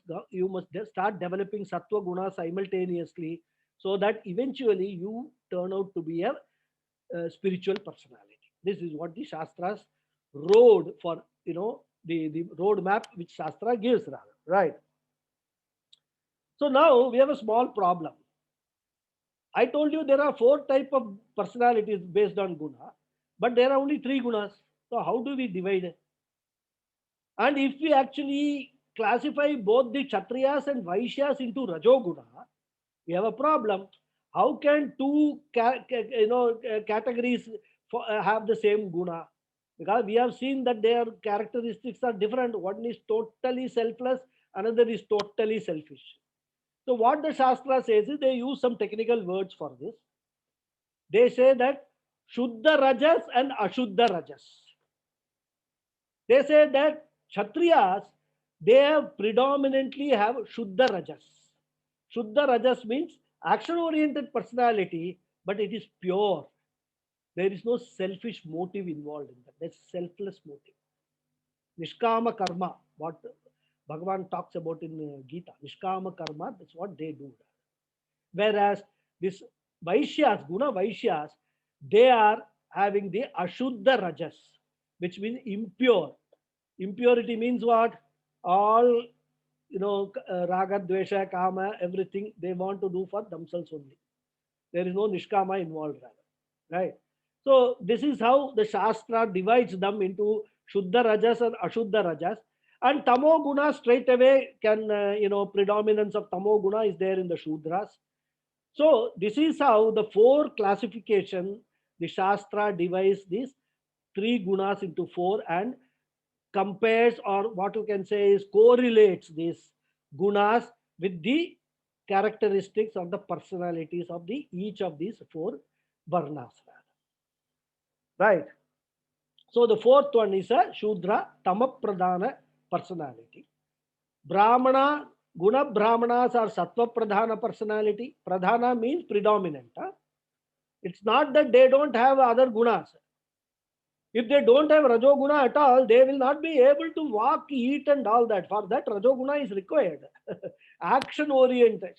start developing Sattva Guna simultaneously, so that eventually you turn out to be a spiritual personality. This is what the Shastras road for, the roadmap which Shastra gives rather, right? So now we have a small problem. I told you there are 4 types of personalities based on Guna, but there are only 3 Gunas. So how do we divide it? And if we actually classify both the Kshatriyas and Vaishyas into Rajoguna, we have a problem. How can two categories have the same guna? Because we have seen that their characteristics are different. One is totally selfless, another is totally selfish. So what the Shastra says is they use some technical words for this. They say that Shuddha Rajas and Ashuddha Rajas. They say that Kshatriyas, they have predominantly have Shuddha Rajas. Shuddha Rajas means action-oriented personality, but it is pure. There is no selfish motive involved in that. There's selfless motive. Nishkama karma, what Bhagavan talks about in Gita. Nishkama karma, that's what they do. Whereas this Vaishyas, Guna Vaishyas, they are having the Ashuddha Rajas, which means impure. Impurity means what? All, Raga, Dvesha, Kama, everything they want to do for themselves only. There is no Nishkama involved, rather. Right? So this is how the Shastra divides them into Shuddha Rajas and Ashuddha Rajas. And Tamo Guna straight away can, predominance of Tamo Guna is there in the Shudras. So this is how the four classification, the Shastra divides these three gunas into four and compares, or what you can say is correlates these gunas with the characteristics of the personalities of the each of these four varnas. Right. So the fourth one is a Shudra Tamapradhana personality. Brahmana, Guna Brahmanas are Sattva Pradhana personality. Pradhana means predominant. It's not that they don't have other gunas. If they don't have Rajoguna at all, they will not be able to walk, eat and all that. For that, Rajoguna is required. Action oriented.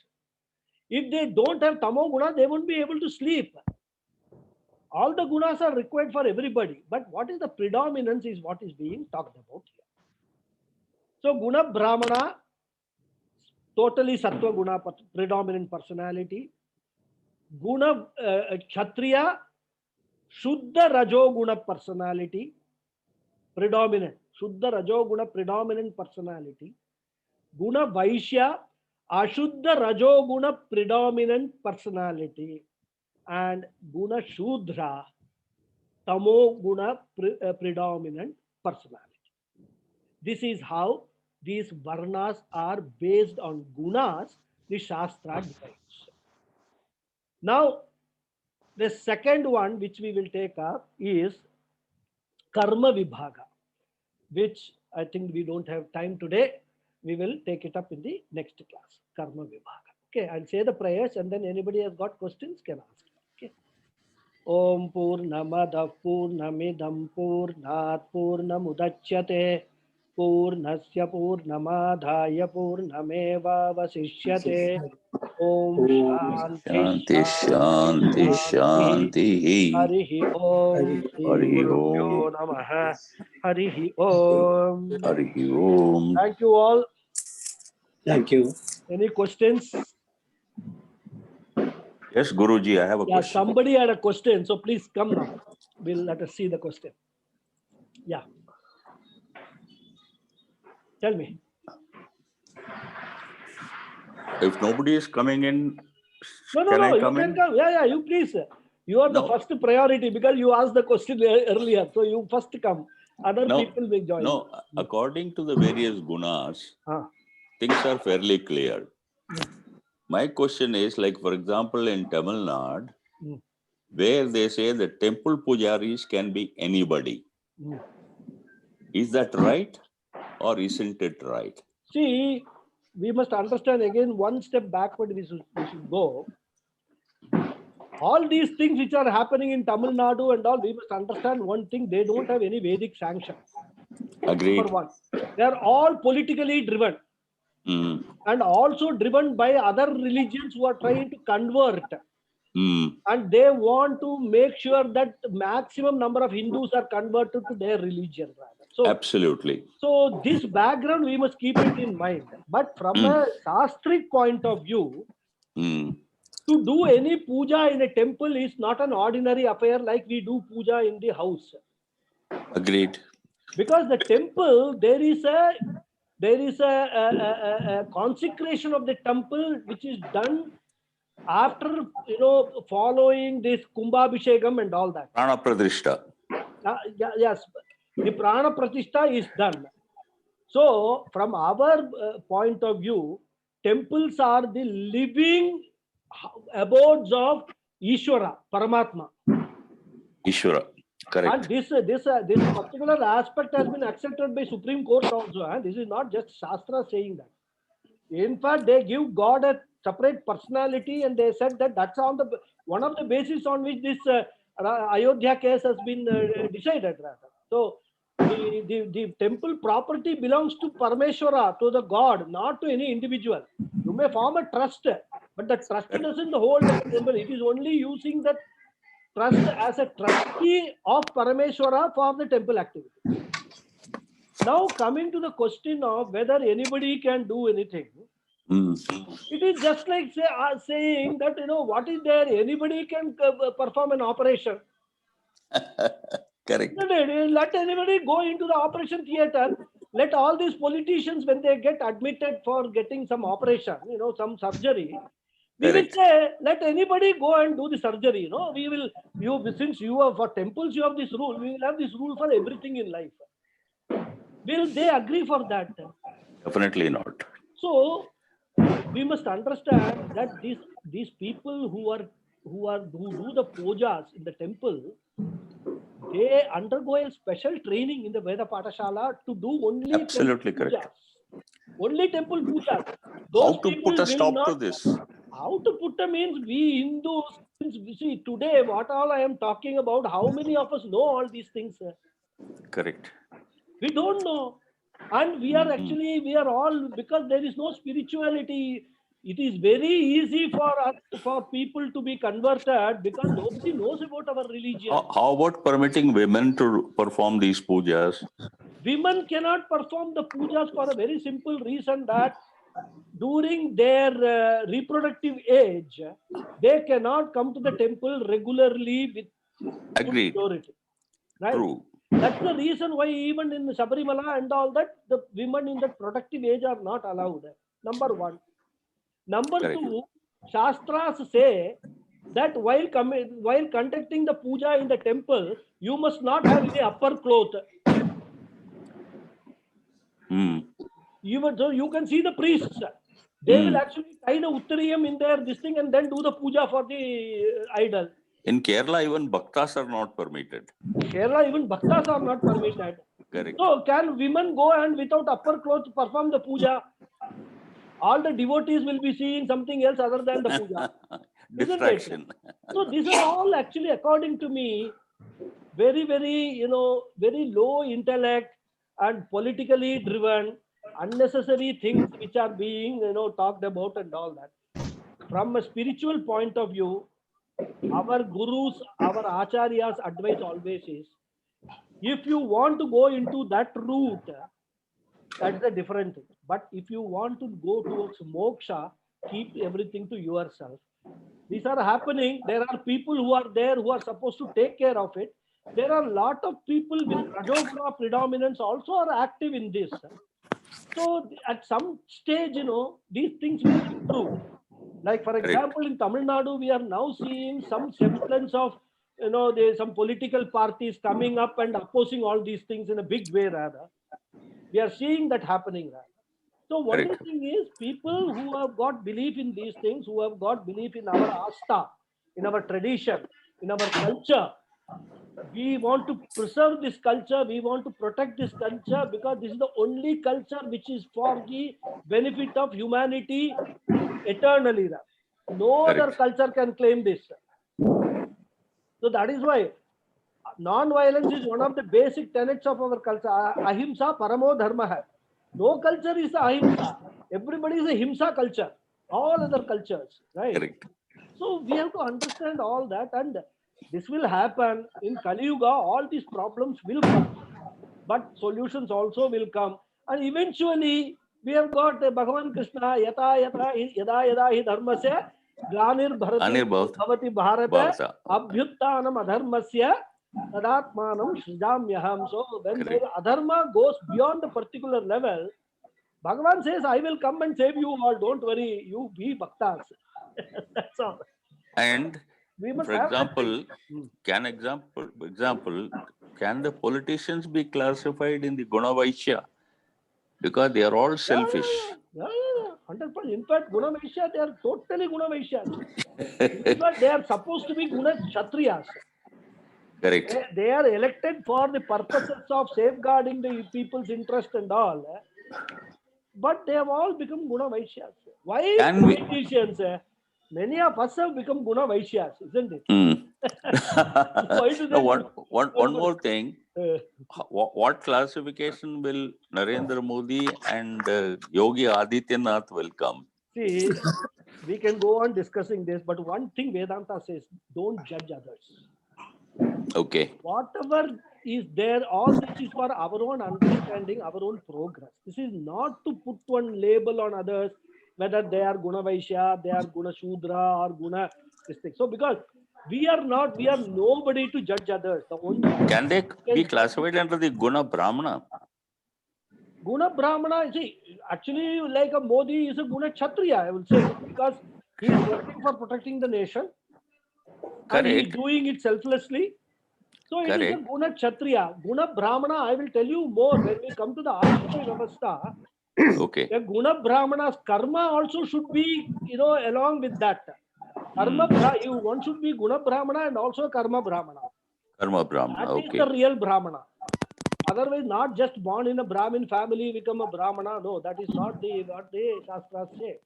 If they don't have Tamoguna, they won't be able to sleep. All the gunas are required for everybody. But what is the predominance is what is being talked about here. So Guna Brahmana, totally Sattva Guna predominant personality. Guna Kshatriya, Shuddha Rajoguna personality, predominant. Shuddha Rajoguna predominant personality. Guna Vaishya, Ashuddha Rajoguna predominant personality. And Guna Shudra, Tamo Guna predominant personality. This is how these varnas are based on gunas, the Shastra divides. Now, the second one which we will take up is Karma Vibhaga, which I think we don't have time today. We will take it up in the next class. Karma Vibhaga. Okay, I'll say the prayers and then anybody has got questions can ask. Okay. Om Purnamada Purnamidam Purnat Purnamudachyate Purnasya Purnamadhaya Purnameva Vasishyate. Om Shanti Shanti, Shanti, Shanti. Harihi Om Shri Harihi Gurubhyo Om. Namaha. Harihi Om. Harihi Om. Thank you all. Thank you. Any questions? Yes, Guruji, I have a Yeah, question. somebody had a question, so please come now. We'll let us see the question. Yeah. Tell me. If nobody is coming in, No, can I you come can in? come. Yeah, you please. You are the No. first priority because you asked the question earlier. So you first come. Other No, people will join. no. According to the various gunas, things are fairly clear. My question is, like, for example, in Tamil Nadu, where they say the temple pujaris can be anybody. Is that right or isn't it right? See, we must understand again one step backward we should go. All these things which are happening in Tamil Nadu and all, we must understand one thing, they don't have any Vedic sanction. Agreed. Number one. They are all politically driven. And also driven by other religions who are trying to convert. And they want to make sure that the maximum number of Hindus are converted to their religion. So, absolutely. So this background we must keep it in mind. But from a Shastric point of view, to do any puja in a temple is not an ordinary affair like we do puja in the house. Agreed. Because the temple, there is a there is a consecration of the temple which is done after, following this Kumbhabhishekam and all that. Prana Pradishta. Yes, the Prana Pratishta is done. So, from our point of view, temples are the living abodes of Ishvara, Paramatma. Ishvara, correct. And this particular aspect has been accepted by Supreme Court also. This is not just Shastra saying that. In fact, they give God a separate personality, and they said that that's on one of the basis on which this Ayodhya case has been decided. Rather. So, the temple property belongs to Parameshwara, to the God, not to any individual. You may form a trust, but the trust doesn't hold the temple. It is only using that trust as a trustee of Parameshwara for the temple activity. Now, coming to the question of whether anybody can do anything, it is just like saying that, what is there? Anybody can perform an operation. Correct. Let anybody go into the operation theater. Let all these politicians, when they get admitted for getting some operation, some surgery, we will say, let anybody go and do the surgery. We will, since you are for temples, you have this rule. We will have this rule for everything in life. Will they agree for that? Definitely not. So we must understand that these people who do the pujas in the temple, they undergo a special training in the Veda Patashala to do only absolutely temple correct. Pujas. Only temple pujas. How to put a stop to this? How to put a means we Hindus, since we see today what all I am talking about, how many of us know all these things? Correct. We don't know. And we are all, because there is no spirituality, it is very easy for us, for people to be converted, because nobody knows about our religion. How about permitting women to perform these pujas? Women cannot perform the pujas for a very simple reason that during their reproductive age, they cannot come to the temple regularly with Agreed. authority. Right? True. That's the reason why even in Sabarimala and all that, the women in that productive age are not allowed. Number one. Number two, Shastras say that while conducting the puja in the temple, you must not have any upper cloth. So you can see the priests. They will actually tie the uttariyam in their this thing and then do the puja for the idol. In Kerala, even bhaktas are not permitted. Kerala, even bhaktas are not permitted. Correct. So can women go and without upper clothes perform the puja? All the devotees will be seeing something else other than the puja. Distraction. So these are all actually, according to me, very, very, very low intellect and politically driven, unnecessary things which are being, talked about and all that. From a spiritual point of view, our gurus, our acharyas' advice always is, if you want to go into that route, that's a different thing. But if you want to go towards moksha, keep everything to yourself. These are happening. There are people who are there who are supposed to take care of it. There are a lot of people with Rajoguna predominance also are active in this. So at some stage, these things will improve. Like for example, in Tamil Nadu, we are now seeing some semblance of, there's some political parties coming up and opposing all these things in a big way rather. We are seeing that happening rather. So one thing is, people who have got belief in these things, who have got belief in our asta, in our tradition, in our culture, we want to preserve this culture, we want to protect this culture, because this is the only culture which is for the benefit of humanity eternally. No other culture can claim this. So that is why non-violence is one of the basic tenets of our culture. Ahimsa paramo dharma hai. No culture is ahimsa. Everybody is a himsa culture. All other cultures, right? Correct. So we have to understand all that, and this will happen in Kali Yuga. All these problems will come, but solutions also will come, and eventually we have got Bhagavan Krishna yata yada yada hi dharmasya glanir bhavati bharata abhyuttanam adharmasya tadatmanam srijamyaham. So when the adharma goes beyond a particular level, Bhagavan says, I will come and save you all. Don't worry. You be bhaktas. That's all. And We must for have that example, thing. can the politicians be classified in the Guna Vaishya? Because they are all selfish. Yeah. 100%. In fact, Guna Vaishya, they are totally Guna Vaishyas. In fact, they are supposed to be Guna Kshatriyas. Correct. They are elected for the purposes of safeguarding the people's interest and all. But they have all become Guna Vaishyas. Why Can we? politicians? Many of us have become Guna Vaishyas, isn't it? Why do No, they one more thing. What classification will Narendra Modi and Yogi Adityanath welcome? See, we can go on discussing this, but one thing Vedanta says, don't judge others. Okay. Whatever is there, all this is for our own understanding, our own progress. This is not to put one label on others, whether they are Guna Vaishya, they are Guna Shudra, or Guna this thing. So, because we are nobody to judge others. The only Can they be classified under the Guna Brahmana? Guna Brahmana, see, actually, like a Modi is a Guna Kshatriya, I will say, because he is working for protecting the nation. And he is doing it selflessly. So it is a Guna Kshatriya. Guna Brahmana, I will tell you more when we come to the Ashrama Vyavastha. Okay. The Guna Brahmana's karma also should be, along with that. One should be Guna Brahmana and also Karma Brahmana. Karma Brahmana, That is the real Brahmana. Otherwise, not just born in a Brahmin family, become a Brahmana. No, that is not what the Shastras say.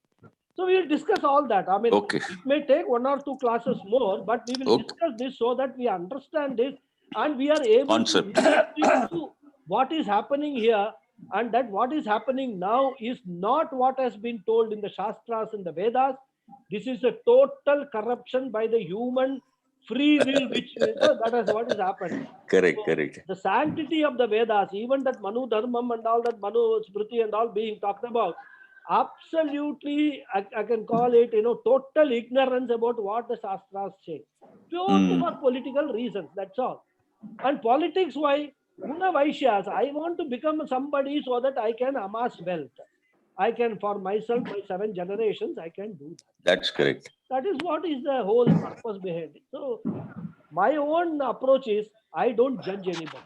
So we will discuss all that. I mean, it may take 1 or 2 classes more, but we will discuss this so that we understand this and we are able to relate it to what is happening here, and that what is happening now is not what has been told in the Shastras and the Vedas. This is a total corruption by the human free will, which that is what is happened. Correct. The sanctity of the Vedas, even that Manu Dharmam and all that Manu Smriti and all being talked about, absolutely, I can call it, total ignorance about what the Shastras say. Purely for political reasons, that's all. And politics, why? Guna Vaishyas, I want to become somebody so that I can amass wealth. I can, for myself, my 7 generations, I can do that. That's correct. That is what is the whole purpose behind it. So, my own approach is, I don't judge anybody.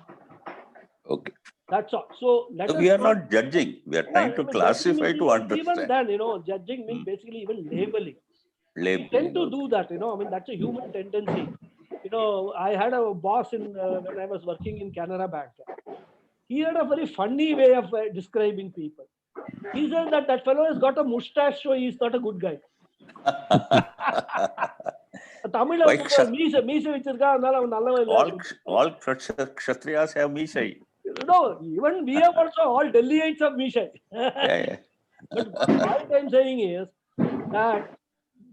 Okay. That's all. So we are not judging. We are trying to classify to understand. Even then, judging means basically even labeling. We tend to do that. I mean, that's a human tendency. I had a boss when I was working in Canara Bank. He had a very funny way of describing people. He said that fellow has got a mustache, so he's not a good guy. Tamil all Kshatriyas have Misha. No, even we have also all Delhiites have Misha. But what I'm saying is that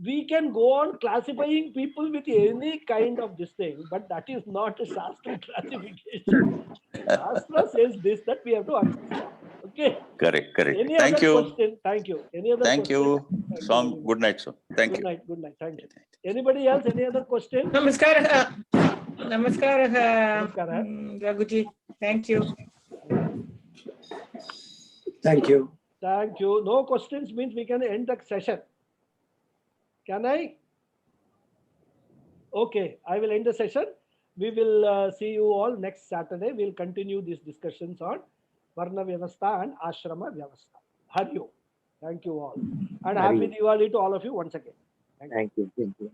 we can go on classifying people with any kind of this thing, but that is not a Shastra classification. Shastra says this, that we have to understand. Okay. Correct. Any Thank other you. question? Thank you. Any other Thank question? you. Some good night, sir. Thank you. Good night. Thank you. Anybody else? Any other question? Namaskara. Raghuji. Thank you. Thank you. Thank you. No questions means we can end the session. Can I? Okay, I will end the session. We will see you all next Saturday. We'll continue these discussions on Varna Vyavastha and Ashrama Vyavastha. Hari Om. Thank you all. And happy Diwali to all of you once again. Thank you. Thank you.